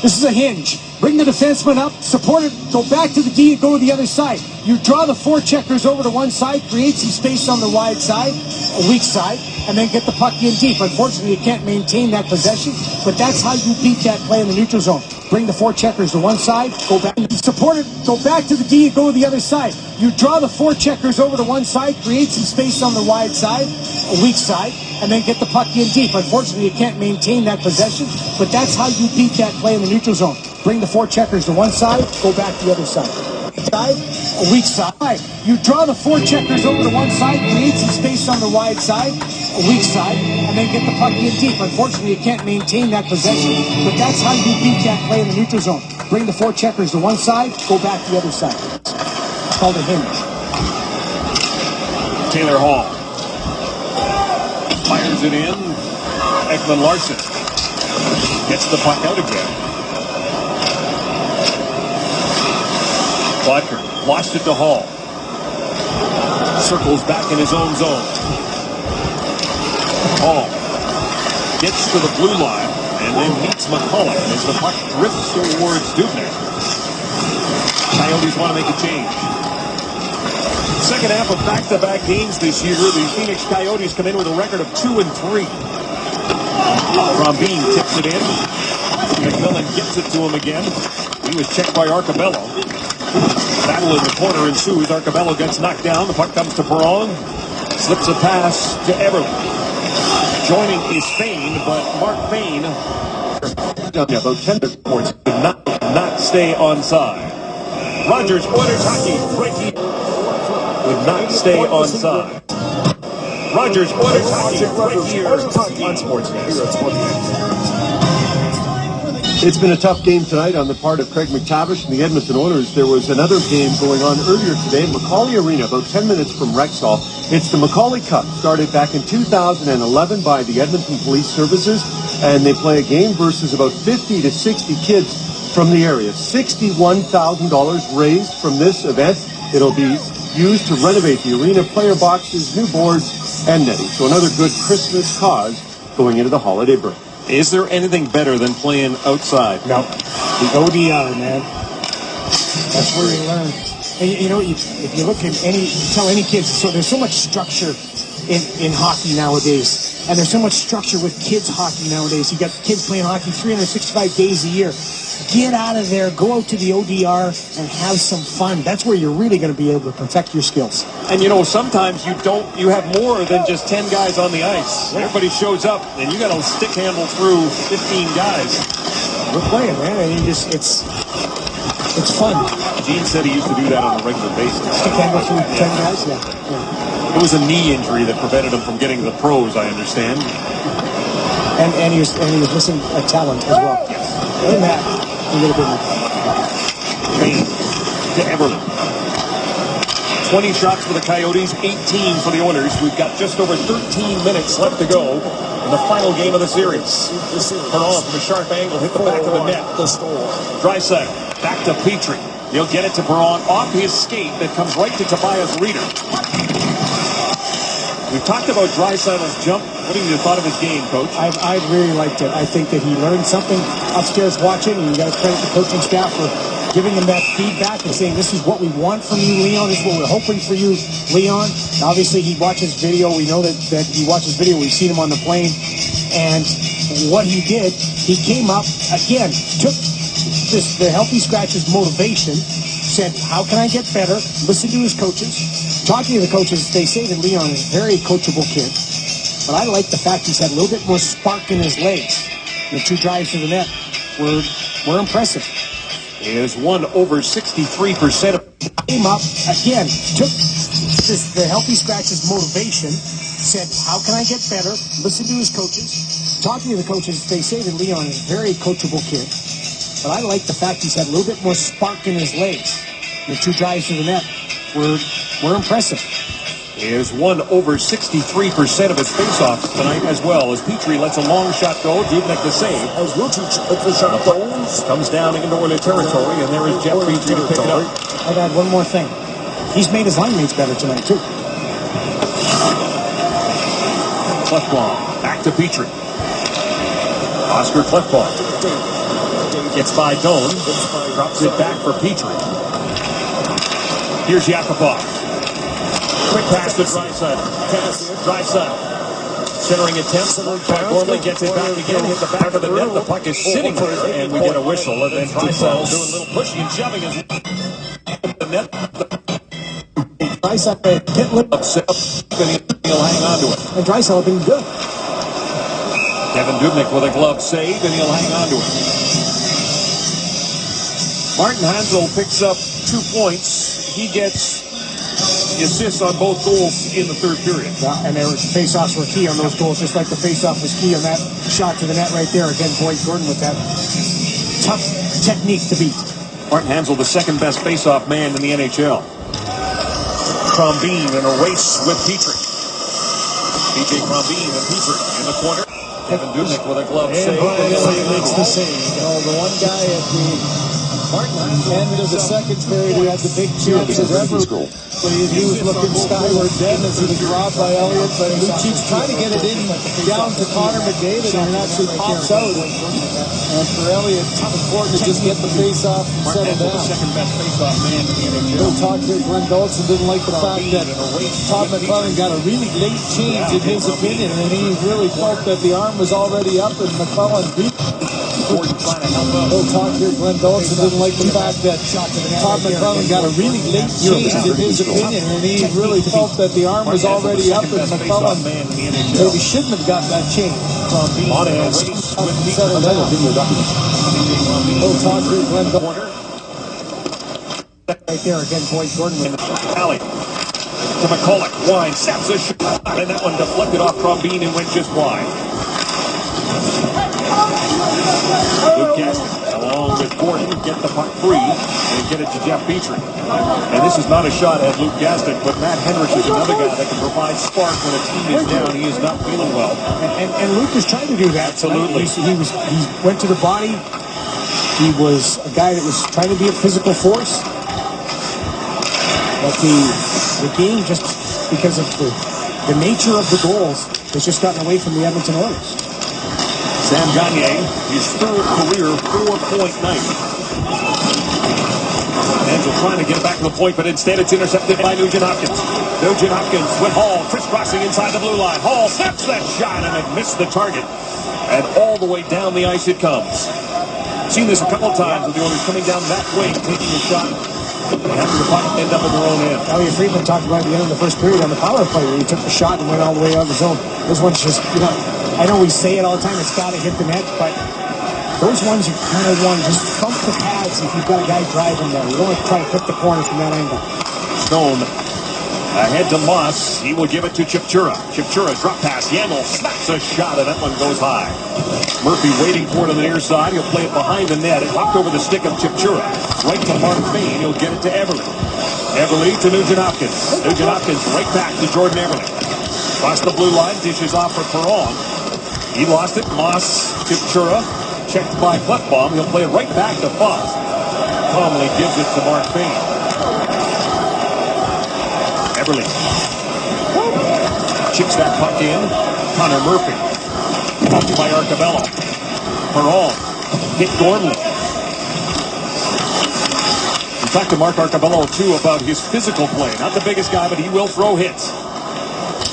This is a hinge. Bring the defenseman up, support it, go back to the D and go to the other side. You draw the 4 checkers over to one side, create some space on the wide side, a weak side, and then get the puck in deep. Unfortunately, you can't maintain that possession, but that's how you beat that play in the neutral zone. Bring the 4 checkers to one side, go back, support it, go back to the D and go to the other side. You draw the 4 checkers over to one side, create some space on the wide side, a weak side, and then get the puck in deep. Unfortunately, you can't maintain that possession, but that's how you beat that play in the neutral zone. Bring the 4 checkers to one side, go back to the other side. A weak side. You draw the 4 checkers over to one side, create some space on the wide side, a weak side, and then get the puck in deep. Unfortunately, you can't maintain that possession, but that's how you beat that play in the neutral zone. Bring the 4 checkers to one side, go back to the other side. It's called a hinge. Taylor Hall fires it in. Ekman Larson gets the puck out again. Butker lost it to Hall. Circles back in his own zone. Hall gets to the blue line and then meets McCullough as the puck drifts towards Dubnyk. Coyotes want to make a change. Second half of back-to-back games this year, the Phoenix Coyotes come in with a record of 2-3. Rombine tips it in. McMillan gets it to him again. He was checked by Arcabello. Battle in the corner ensues. Arcabello gets knocked down. The puck comes to Perron. Slips a pass to Eberle. Joining is Fane, but Mark Fane, about 10 points, did not stay onside. Rogers, Oilers hockey, Frankie would not stay onside. Rogers, Oilers hockey, right here on Sportsnet. It's been a tough game tonight on the part of Craig McTavish and the Edmonton Oilers. There was another game going on earlier today at Macaulay Arena, about 10 minutes from Rexall. It's the Macaulay Cup, started back in 2011 by the Edmonton Police Services, and they play a game versus about 50 to 60 kids from the area. $61,000 raised from this event. It'll be used to renovate the arena, player boxes, new boards, and netting. So another good Christmas cause going into the holiday break. Is there anything better than playing outside? No. The ODR, man. That's where you learn. And you know, if you look at tell any kids, so there's so much structure in hockey nowadays. And there's so much structure with kids hockey nowadays. You got kids playing hockey 365 days a year. Get out of there, go out to the ODR and have some fun. That's where you're really going to be able to perfect your skills. And you know, sometimes you have more than just 10 guys on the ice. Yeah. Everybody shows up and you got to stick handle through 15 guys. We're playing, man. I mean, it's fun. Gene said he used to do that on a regular basis. Stick handle through 10 guys, yeah. It was a knee injury that prevented him from getting to the pros, I understand. And he was missing a talent as well. Yes. Other than that, a little bit more. Payne to Everly. 20 shots for the Coyotes, 18 for the Oilers. We've got just over 13 minutes left to go in the final game of the series. Perron from a sharp angle hit the back of the net. Draisaitl back to Petrie. He'll get it to Perron off his skate that comes right to Tobias Rieder. We've talked about Draisaitl's jump. What have you thought of his game, Coach? I really liked it. I think that he learned something upstairs watching, and you got to credit the coaching staff for giving him that feedback and saying, this is what we want from you, Leon. This is what we're hoping for you, Leon. Obviously, he watches video. We know that he watches video. We've seen him on the plane. And what he did, he came up, again, took the healthy scratches motivation, said, how can I get better? Listen to his coaches. Talking to the coaches, they say that Leon is a very coachable kid. But I like the fact he's had a little bit more spark in his legs. The 2 drives to the net were impressive. He has won over 63% of... Came up, again, took the healthy scratches motivation, said, how can I get better? Listen to his coaches. Talking to the coaches, they say that Leon is a very coachable kid. But I like the fact he's had a little bit more spark in his legs. The 2 drives to the net were impressive. He has won over 63% of his faceoffs tonight as well, as Petrie lets a long shot go. Dubnyk the save. As Lucic lets the shot goes. Comes down into Oiler territory, and there is Jeff Petrie to pick it up. I'd add one more thing. He's made his line mates better tonight, too. Klefbom back to Petrie. Oscar Klefbom gets by Doan. Drops it back for Petrie. Here's Yakupov. Quick pass to Draisaitl. Centering attempt. Gormley gets it back again. Hit the back of the net. The puck is sitting there, and we get a whistle. And then Draisaitl doing a little pushing and shoving his the net. Draisaitl hit lip. He'll hang on to it. And Draisaitl been good. Kevin Dubnyk with a glove save, and he'll hang on to it. Martin Hanzal picks up 2 points. He gets assists on both goals in the third period. Yeah, and their face-offs were key on those goals, just like the face-off was key on that shot to the net right there. Again, Boyd Gordon with that tough technique to beat. Martin Hanzal, the second best face-off man in the NHL. Crombeen in a race with Petrie. PJ Crombeen and Petrie in the corner. Kevin Dubnyk with a glove save. And makes the save. You know, the one guy at the end of the second period who had the big chances ever. He was looking skyward then as he was robbed by Elliott, but Lucic's trying to get it in down to Connor McDavid, and it actually pops out. And for Elliott, it's important to just get the face-off and settle down. The second best face-off man in the NHL. We'll talk to Glenn Dolson, didn't like the fact that Todd McLellan got a really late change in his opinion, and he really felt that the arm was already up, and McLellan beat. We'll talk to Glenn Dolson, didn't like the fact that Todd McLellan got a really late change in his opinion, and he really felt that the arm was already up, and McLellan maybe shouldn't have got that change. We'll talk to Glenn Dolson. Right there again, Boyd Gordon in the alley. To McCulloch, wide, snaps a shot, and that one deflected off Crombeen and went just wide. Luke Gaston, along with Gordon, get the puck free and get it to Jeff Petrie. And this is not a shot at Luke Gaston, but Matt Henrich is another guy that can provide spark when a team is down. He is not feeling well. And Luke is trying to do that. Absolutely. He went to the body. He was a guy that was trying to be a physical force. But the game, just because of the nature of the goals, has just gotten away from the Edmonton Oilers. Sam Gagner, his third career 4-point night. Angel trying to get it back to the point, but instead it's intercepted by Nugent Hopkins. Nugent Hopkins with Hall crisscrossing inside the blue line. Hall snaps that shot and it missed the target. And all the way down the ice it comes. Seen this a couple of times with the Oilers coming down that way, taking a shot. They have the puck end up in their own end. Elliot Friedman talked about at the end of the first period on the power play where he took the shot and went all the way out of the zone. This one's just, I know we say it all the time, it's got to hit the net, but those ones you kind of want to just thump the pads if you've got a guy driving there. You don't want to try to hit the corner from that angle. Stone Ahead to Moss. He will give it to Chipchura. Chipchura drop pass. Yandel smacks a shot, and that one goes high. Murphy waiting for it on the near side. He'll play it behind the net. It hopped over the stick of Chipchura. Right to Mark Bain. He'll get it to Everly. Everly to Nugent-Hopkins. Nugent-Hopkins right back to Jordan Everly. Across the blue line. Dishes off for Perron. He lost it. Moss. Chipchura. Checked by Klefbom. He'll play it right back to Foss. Calmly gives it to Mark Bain. Everly chips that puck in. Connor Murphy. Bumped by Arcabello. Perron hit Gormley. We talked to Mark Arcabello, too, about his physical play. Not the biggest guy, but he will throw hits.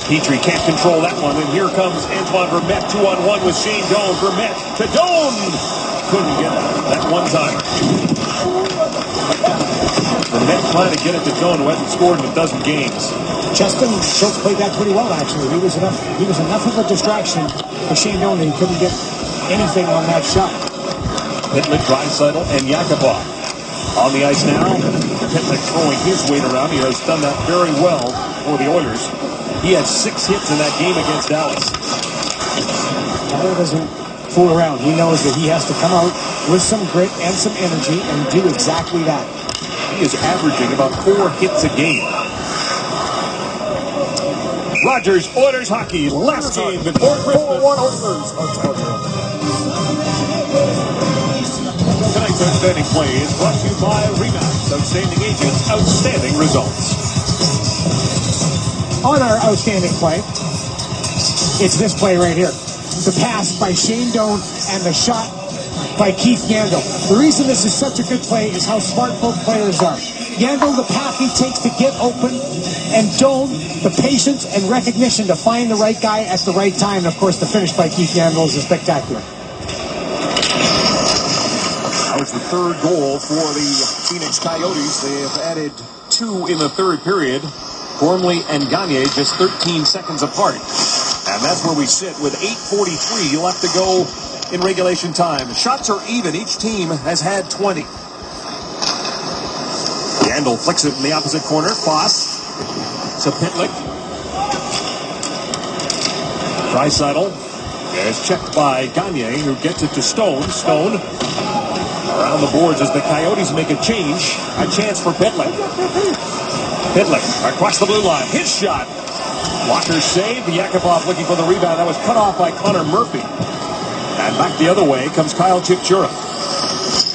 Petrie can't control that one, and here comes Antoine Vermette, 2-on-1 with Shane Doan. Vermette to Doan. Couldn't get that one-timer. Vermette trying to get it to Doan, who hasn't scored in a dozen games. Justin Schultz played that pretty well, actually. He was enough of a distraction for Shane Doan that he couldn't get anything on that shot. Pitlick, Draisaitl, and Yakupov on the ice now. Pitlick throwing his weight around. He has done that very well for the Oilers. He had 6 hits in that game against Dallas. Tyler doesn't fool around. He knows that he has to come out with some grit and some energy and do exactly that. He is averaging about 4 hits a game. Rogers Oilers hockey, last game before Christmas. 4-1 Oilers. Tonight's Outstanding Play is brought to you by Remax. Outstanding agents, outstanding results. On our Outstanding Play, it's this play right here. The pass by Shane Doan and the shot by Keith Yandel. The reason this is such a good play is how smart both players are. Yandel, the path he takes to get open, and Doan, the patience and recognition to find the right guy at the right time. And of course, the finish by Keith Yandel is spectacular. That was the third goal for the Phoenix Coyotes. They have added 2 in the third period. Gormley and Gagne just 13 seconds apart. And that's where we sit with 8:43 left to go in regulation time. Shots are even. Each team has had 20. Yandel flicks it in the opposite corner. Foss to Pitlick. Draisaitl is checked by Gagne, who gets it to Stone. Stone around the boards as the Coyotes make a change. A chance for Pitlick. Pitlick across the blue line. His shot. Walker saved. Yakupov looking for the rebound. That was cut off by Connor Murphy. And back the other way comes Kyle Chipchura.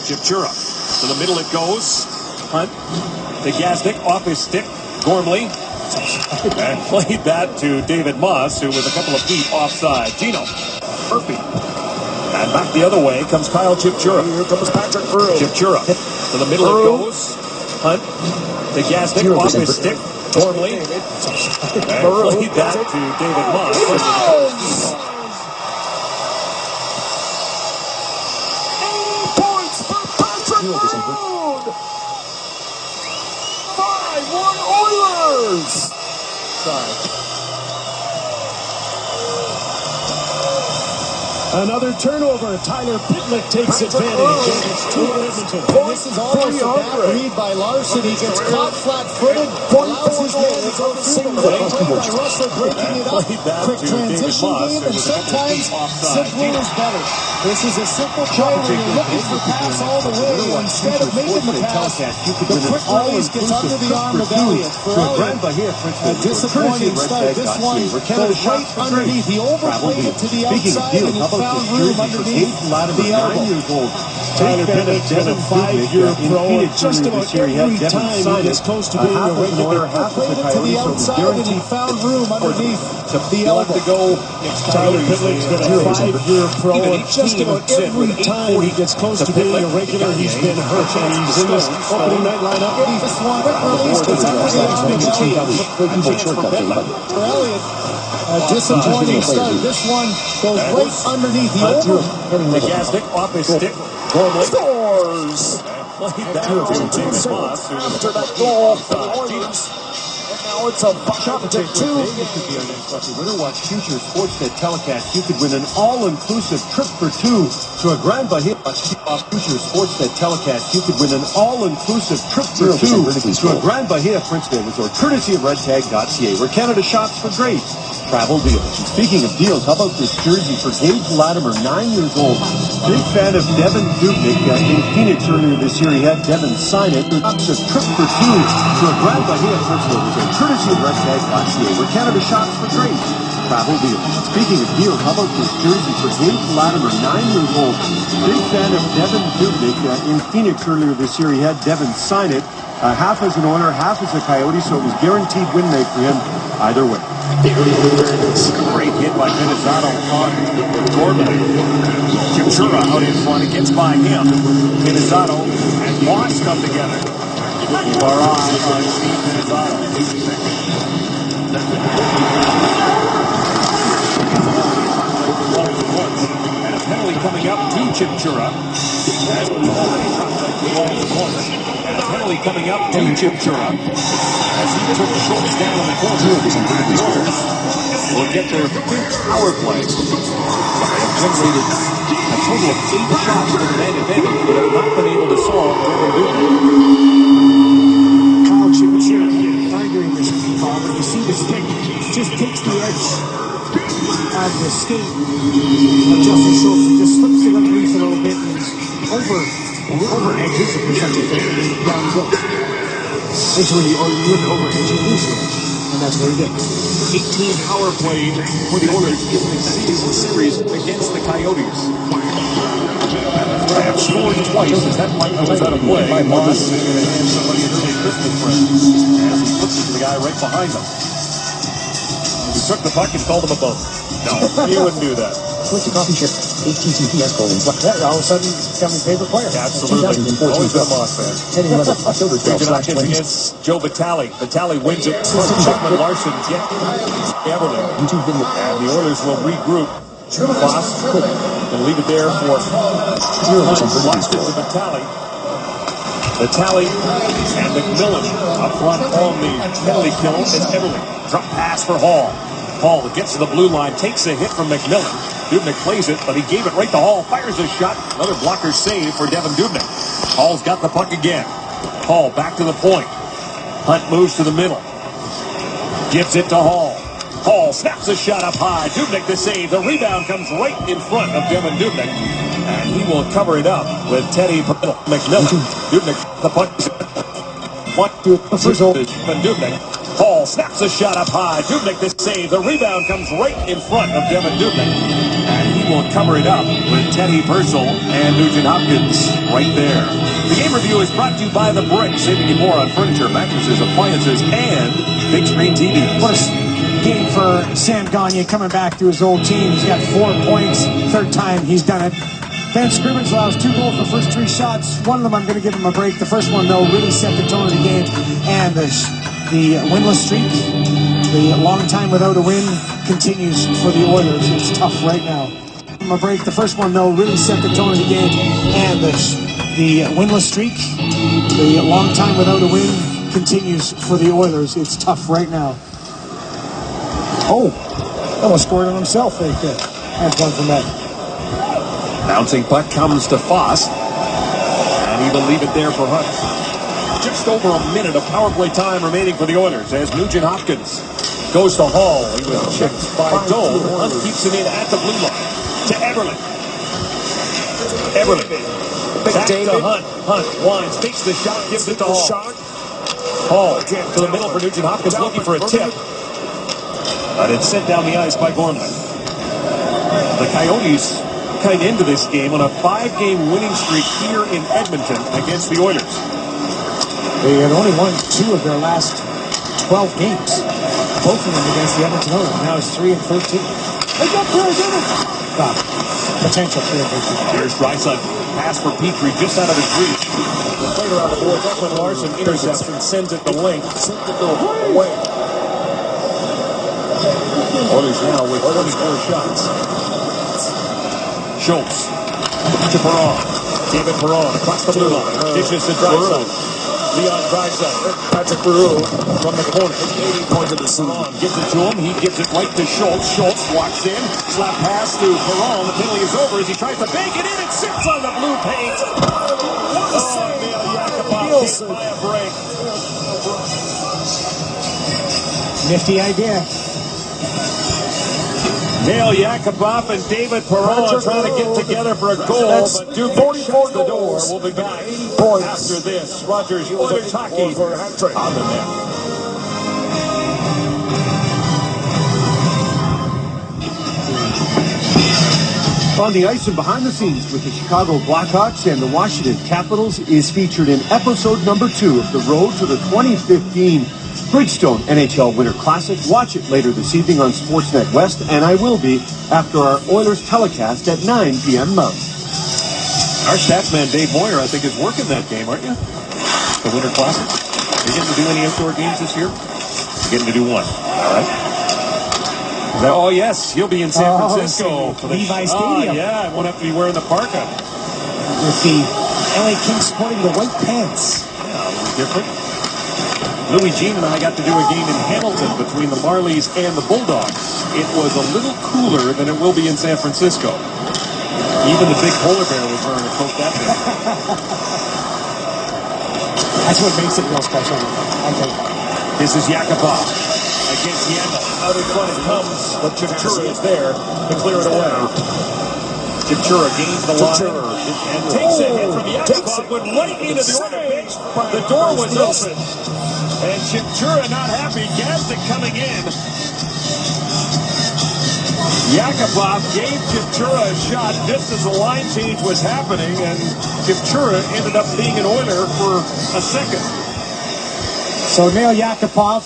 Chipchura. To the middle it goes. Hunt. The Gazdic off his stick. Gormley. And played that to David Moss, who was a couple of feet offside. Gino. Murphy. And back the other way comes Kyle Chipchura. Here comes Patrick Earl. Chipchura. To the middle it goes. Hunt. The Gazdic off his stick. Gormley. And played that to David Moss. 8 points for Patrick Earl. 5-1 Oilers. Sorry. Another turnover. Tyler Pitlick takes advantage. It's 2 Edmonton. This is almost a bad read by Larson. He gets caught flat-footed. Allows his man to go single. Played by Russell, breaking it up. Quick transition game, and sometimes simpler is better. This is a simple play where you're looking for pass all the way. Instead of making the pass, the quick release gets under the arm of Elliott. For Elliott, a disappointing start. This one goes right underneath. He overplayed it to the outside, and he found room underneath the elbow. Tyler Pitlick's been a 5-year pro. Just about every time he gets close to being a regular, played it to the outside, and he found room underneath the elbow. Tyler Pitlick's been a 5-year pro, and just about every time he gets close to being a regular, he's been hurt. And he's in this opening night lineup. This one, quick release gets under the arm of Elliott. For Elliott, a disappointing start. This one goes right underneath the elbow. The Gazdic off his stick. Gormley scores. Played that to David Moss, who after that goal for the Oilers. Now it's a bucket to 2. Vegas could be our next lucky winner. Watch future Sportsnet telecast. You could win an all-inclusive trip for 2 to a Grand Bahia. Watch future Sportsnet telecast. You could win an all-inclusive trip for 2 to a Grand Bahia Principal Resort, courtesy of redtag.ca, where Canada shops for great travel deals. And speaking of deals, how about this jersey for Gage Latimer, 9 years old. Big fan of Devin Dubnyk. In Phoenix earlier this year, he had Devin sign it. It's a trip for 2 to a Grand Bahia Principal Resort, courtesy of redtag.ca, where Canada shops for great travel deals. And speaking of deals, how about this jersey for Gage Latimer, 9 years old. Big fan of Devin Dubnyk. In Phoenix earlier this year, he had Devin sign it. Half as an Oiler, half as a Coyote, so it was guaranteed win rate for him either way. Great hit by Minnesota on Gordon. Chimchura out in front. It gets by him. Minnesota and Moss come together. Keep our eye on Steve Minnesota. And a penalty coming up to Chimchura. As we already dropped the corner. And a penalty coming up to Chimchura. As he took the shorts down in the corner. Will get their 5th power play. They have generated a total of 8 shots for the man advantage, but have not been able to solve Devin Dubnyk. Kyle Chimchura arguing this call, but you see the stick just takes the edge of the skate of Justin Schultz. He just slips it underneath a little bit and is over edges, if there's such a thing, and then down he goes. It's when you over edge, you lose it. And that's what he did. 18 power play for the Oilers in the series against the Coyotes. They have scored twice as that might was out of play. Moss is going to hand somebody an early Christmas present as he flips it to the guy right behind him. He took the puck and called him a bum. No, he wouldn't do that. Switch to coffee chip. HTTPS colon. Yeah, all of a sudden, becoming a favorite player. Absolutely. Always been a Moss fan. Heading 11, October 12th, against Joe Vitale. Vitale wins it. Chuckman Larson gets Everly. YouTube video. And the Oilers will regroup. Foss and leave it there for Lost it to Vitale. Vitale and McMillan up front on the penalty kill. And Everly. Drop pass for Hall. Hall gets to the blue line, takes a hit from McMillan. Dubnyk plays it, but he gave it right to Hall. Fires a shot. Another blocker save for Devin Dubnyk. Hall's got the puck again. Hall back to the point. Hunt moves to the middle. Gives it to Hall. Hall snaps a shot up high. Dubnyk the save. The rebound comes right in front of Devin Dubnyk. And he will cover it up with Teddy McMillan. Dubnyk the puck. 1-2 Devin Dubnyk. Hall snaps a shot up high. Dubnyk the save. The rebound comes right in front of Devin Dubnyk. And he will cover it up with Teddy Purcell and Nugent Hopkins right there. The game review is brought to you by The Brick, saving you more on furniture, mattresses, appliances, and big screen TVs. What a game for Sam Gagner coming back to his old team. He's got 4 points. 3rd time he's done it. Ben Scrimmage allows 2 goals the first 3 shots. One of them I'm going to give him a break. The first one, though, really set the tone of the game. And the winless streak, the long time without a win, continues for the Oilers. It's tough right now. A break. The first one, though, really set the tone of the game. And the winless streak, the long time without a win, continues for the Oilers. It's tough right now. Oh, almost scored on himself right there. That's one from that. Bouncing puck comes to Foss. And he will leave it there for Hunt. Just over a minute of power play time remaining for the Oilers as Nugent Hopkins goes to Hall. He was checked by Dole. Hunt keeps it in at the blue line to Everly. Everly back to Hunt. Hunt winds, takes the shot, gives it to Hall. Hall to the middle for Nugent Hopkins looking for a tip. But it's sent down the ice by Gorman. The Coyotes kind of into this game on a 5-game winning streak here in Edmonton against the Oilers. They had only won 2 of their last 12 games. Both of them against the Edmonton Oilers. Now it's 3-13. They got players in it. Potential 3-13. Here's Draisaitl. Pass for Petrie just out of his reach. The player on the board, Chuckman Larson intercepts and sends it to length. Sends it away. Oilers now with 24 shots. Schultz to Perron. David Perron across the blue line. Dishes to Draisaitl. Leon Draisaitl. Patrick Berou from the corner. 80 points of the salon. Gives it to him. He gives it right to Schultz. Schultz walks in. Slap pass to Perron. The penalty is over as he tries to bank it in. It sits on the blue paint. Neil Yakupov hit by a break. Nifty idea. Neil Yakupov and David Perron trying to get together for a goal, but Duke shuts the door. We'll be back after this. Rogers Oilers hockey on the net. On the ice and behind the scenes with the Chicago Blackhawks and the Washington Capitals is featured in episode number 2 of The Road to the 2015 Bridgestone NHL Winter Classic. Watch it later this evening on Sportsnet West, and I will be after our Oilers telecast at 9 p.m. Mountain. Our stats man, Dave Moyer, I think, is working that game, aren't you? The Winter Classic. Are you getting to do any outdoor games this year? You're getting to do one. All right. Oh, yes. He'll be in San Francisco. For the Levi Stadium. Yeah, I won't have to be wearing the parka. With the LA Kings sporting the white pants. Yeah, a little different. Louis Jean and I got to do a game in Hamilton between the Marlies and the Bulldogs. It was a little cooler than it will be in San Francisco. Even the big polar bear was wearing a coat that day. That's what makes it real special. Okay. This is Yakupov against Yandel. Out in front it comes, but Chipchura is there to clear it away. Chipchura gains the line and takes a hit from Yakupov, went right into the order bench. The door was open. And Chipchura not happy. Gazdic coming in. Yakupov gave Chipchura a shot just as the line change was happening, and Chipchura ended up being an Oiler for a second. So Neil Yakupov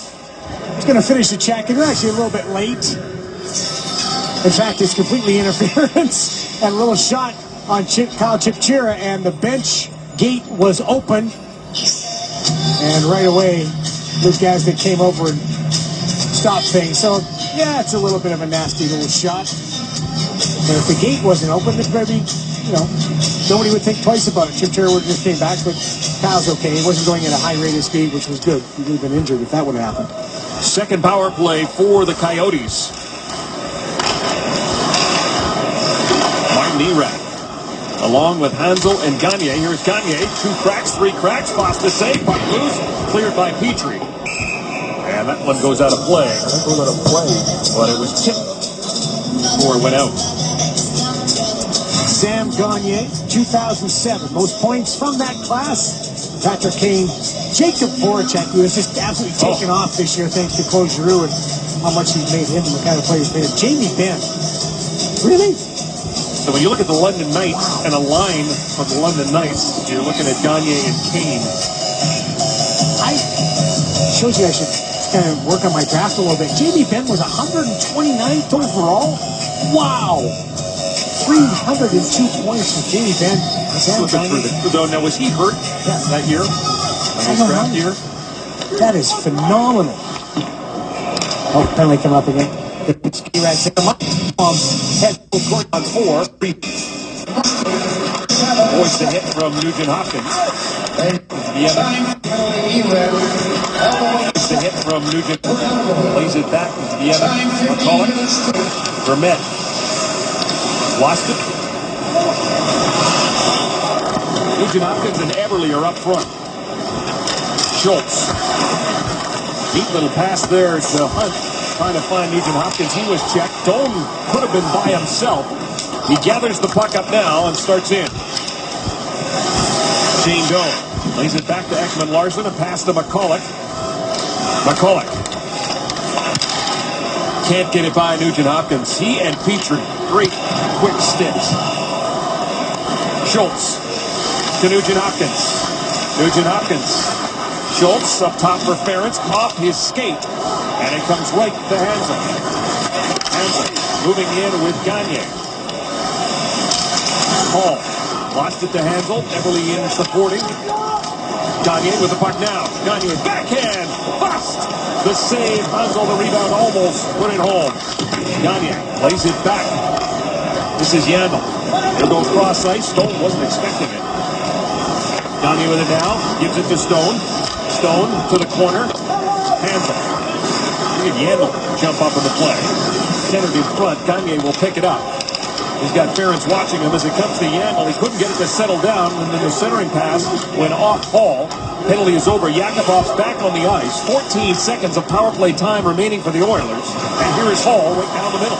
is going to finish the check, and they're actually a little bit late. In fact, it's completely interference and a little shot on Kyle Chipchura, and the bench gate was open. And right away, Luke Gazdic came over and stopped things. So, yeah, it's a little bit of a nasty little shot. And if the gate wasn't open, then maybe, nobody would think twice about it. Chipchura would have just came back, but Kyle's okay. He wasn't going at a high rate of speed, which was good. He would have been injured if that would have happened. Second power play for the Coyotes. Martin Erat. Along with Hansel and Gagne. Here's Gagne. 2 cracks, 3 cracks. Fast to save. Puck loose. Cleared by Petrie. And that one goes out of play. But it was tipped before it went out. Sam Gagne, 2007. Most points from that class. Patrick Kane. Jacob Voracek, who was just absolutely taken off this year thanks to Claude Giroux and how much he made him and the kind of player he's made him. Jamie Benn. Really? So when you look at the London Knights and a line from the London Knights, you're looking at Gagne and Kane. Shows you I should kind of work on my draft a little bit. Jamie Benn was 129th overall. Wow. 302 points for Jamie Benn. Now, was he hurt that year? His draft year? That is phenomenal. Oh, penalty coming up again. Head court on 4. Boys the hit from Nugent Hopkins. The hit from Nugent. Lays it back into the other. McCulloch. Vermette. Lost it. Nugent Hopkins and Eberle are up front. Schultz. Neat little pass there to Hunt. Trying to find Nugent Hopkins. He was checked. Doan could have been by himself. He gathers the puck up now and starts in. Shane Doan lays it back to Ekman Larson. A pass to McCulloch. McCulloch can't get it by Nugent Hopkins. He and Petrie, great quick sticks. Schultz to Nugent Hopkins. Nugent Hopkins. Schultz up top for Ferentz. Off his skate. And it comes right to Hansel. Hansel moving in with Gagne. Hall lost it to Hansel. Eberle in supporting. Gagne with the puck now. Gagne backhand. Bust. The save. Hansel the rebound almost put it home. Gagne plays it back. This is Yandel. He'll go cross ice. Stone wasn't expecting it. Gagne with it now. Gives it to Stone. Stone to the corner. Hands it. Look at Yandel jump up in the play. Centered in front. Gagne will pick it up. He's got Ferentz watching him as it comes to Yandel. He couldn't get it to settle down, and then the centering pass went off Hall. Penalty is over. Yakupov's back on the ice. 14 seconds of power play time remaining for the Oilers. And here is Hall right down the middle.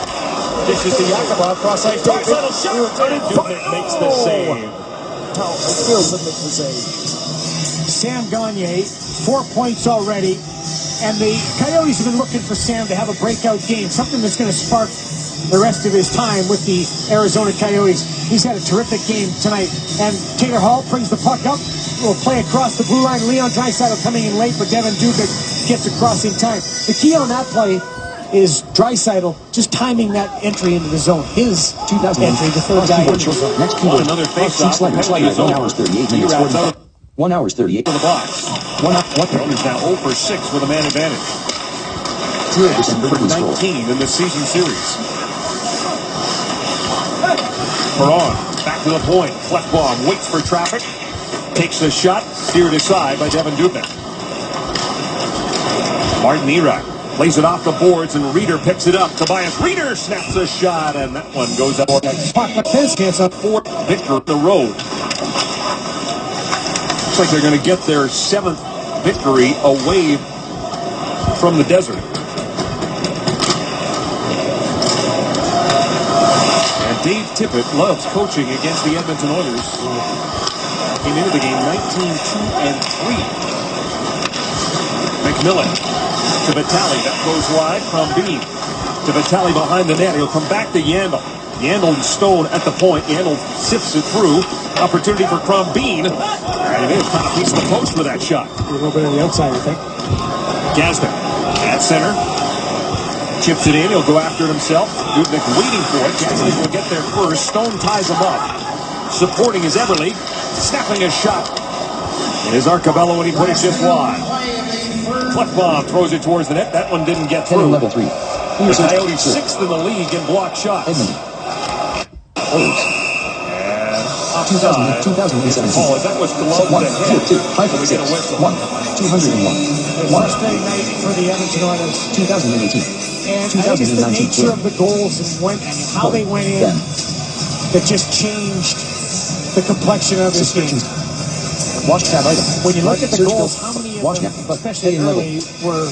This is to Yakupov. Cross ice. Draisaitl shot. And Dubnyk makes the save. Sam Gagne, 4 points already. And the Coyotes have been looking for Sam to have a breakout game. Something that's going to spark the rest of his time with the Arizona Coyotes. He's had a terrific game tonight. And Taylor Hall brings the puck up. Will play across the blue line. Leon Draisaitl coming in late, but Devin Dubnyk gets across in time. The key on that play is Draisaitl just timing that entry into the zone. His 2000 entry, the third guy into the zone. Next keyword. Another face-off. Slider, 1 hour 38 minutes 45. 1 hour 38. For the box. Coyotes now 0 for 6 with a man advantage. 0% vertical score. 19 in the season series. Perron back to the point. Klefbom waits for traffic. Takes the shot. Steered aside by Devin Dubnyk. Martin Erat plays it off the boards, and Reeder picks it up. Tobias Reeder snaps a shot, and that one goes up. It's a fourth victory on the road. Looks like they're going to get their 7th victory away from the desert. And Dave Tippett loves coaching against the Edmonton Oilers. Came into the game 19-2-3. McMillan to Vitale. That goes wide from Bean. To Vitale behind the net. He'll come back to Yandel. Yandel and Stone at the point. Yandel sifts it through. Opportunity for Crombeen. And it is kind of piece of the post with that shot. A little bit on the outside, I think. Gazdic at center. Chips it in. He'll go after it himself. Dubnyk waiting for it. Gazdic will get there first. Stone ties him up. Supporting is Everly. Snapping a shot. It is Arcabello when he put it just wide. Klefbom throws it towards the net. That one didn't get through. Level 3. The Coyotes 6th in the league in block shots. Edmonton. Oilers. And offside. 2017. Oh, that was gloved ahead. 5-6. 1. 201. Frustrating night for the Edmonton Oilers. 2018. And I think it's the nature of the goals and how they went in that just changed the complexion of this game. Watch tab item. When you look at the goals, how many of them, especially early, were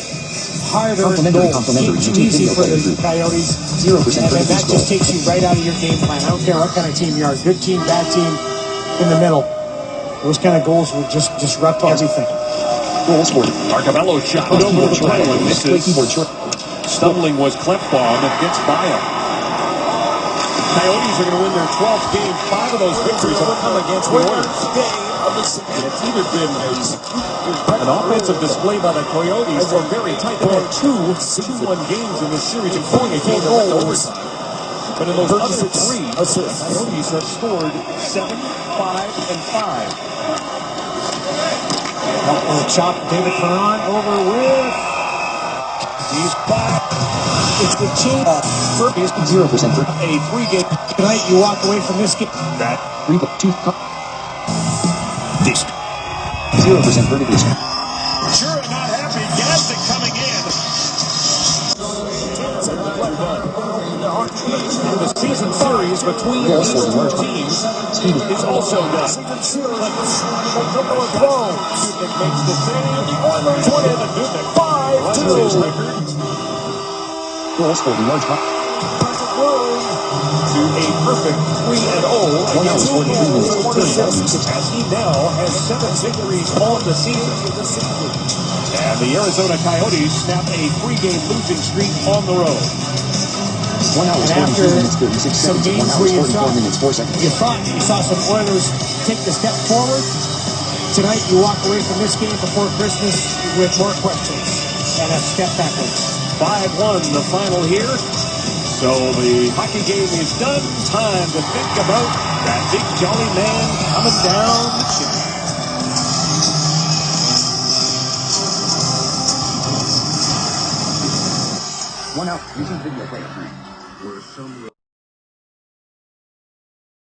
hard earned goals? Too easy for the Coyotes. 0% and then that just takes you right out of your game plan. I don't care what kind of team you are, good team, bad team, in the middle. Those kind of goals will just disrupt everything. Goals for Arcabello shot over to the play and misses. Stumbling was Klefbom and gets by him. Coyotes are going to win their 12th game. 5 of those victories have come against the Oilers. It's either been an offensive display by the Coyotes or very tight. They've had 2-1 games in this series, including a game that went to overtime. But in those other 3, the Coyotes have scored 7, 5, and 5. Chop David Perron over with. He's back. It's the change. 0% for A 3-game tonight. You walk away from this game. that 3 2 this 0% vertical score. sure not happy. Gazdic coming in. And the season series between these two teams is also done. Dubnyk makes the save. Oilers win it. Dubnyk 5-2. Goals for the large hop. To a perfect 3-0 against 43 minutes, 46, as he now has 7 victories on the season. And the Arizona Coyotes snap a 3-game losing streak on the road. 1 hour, 42 minutes, 36 Some seconds. 1 games hour, where you 44 minutes, 4 seconds. you saw some Oilers take the step forward. Tonight, you walk away from this game before Christmas with more questions and a step backwards. 5-1 the final here. So the hockey game is done. Time to think about that big jolly man coming down the chimney. 1 hour, using video player.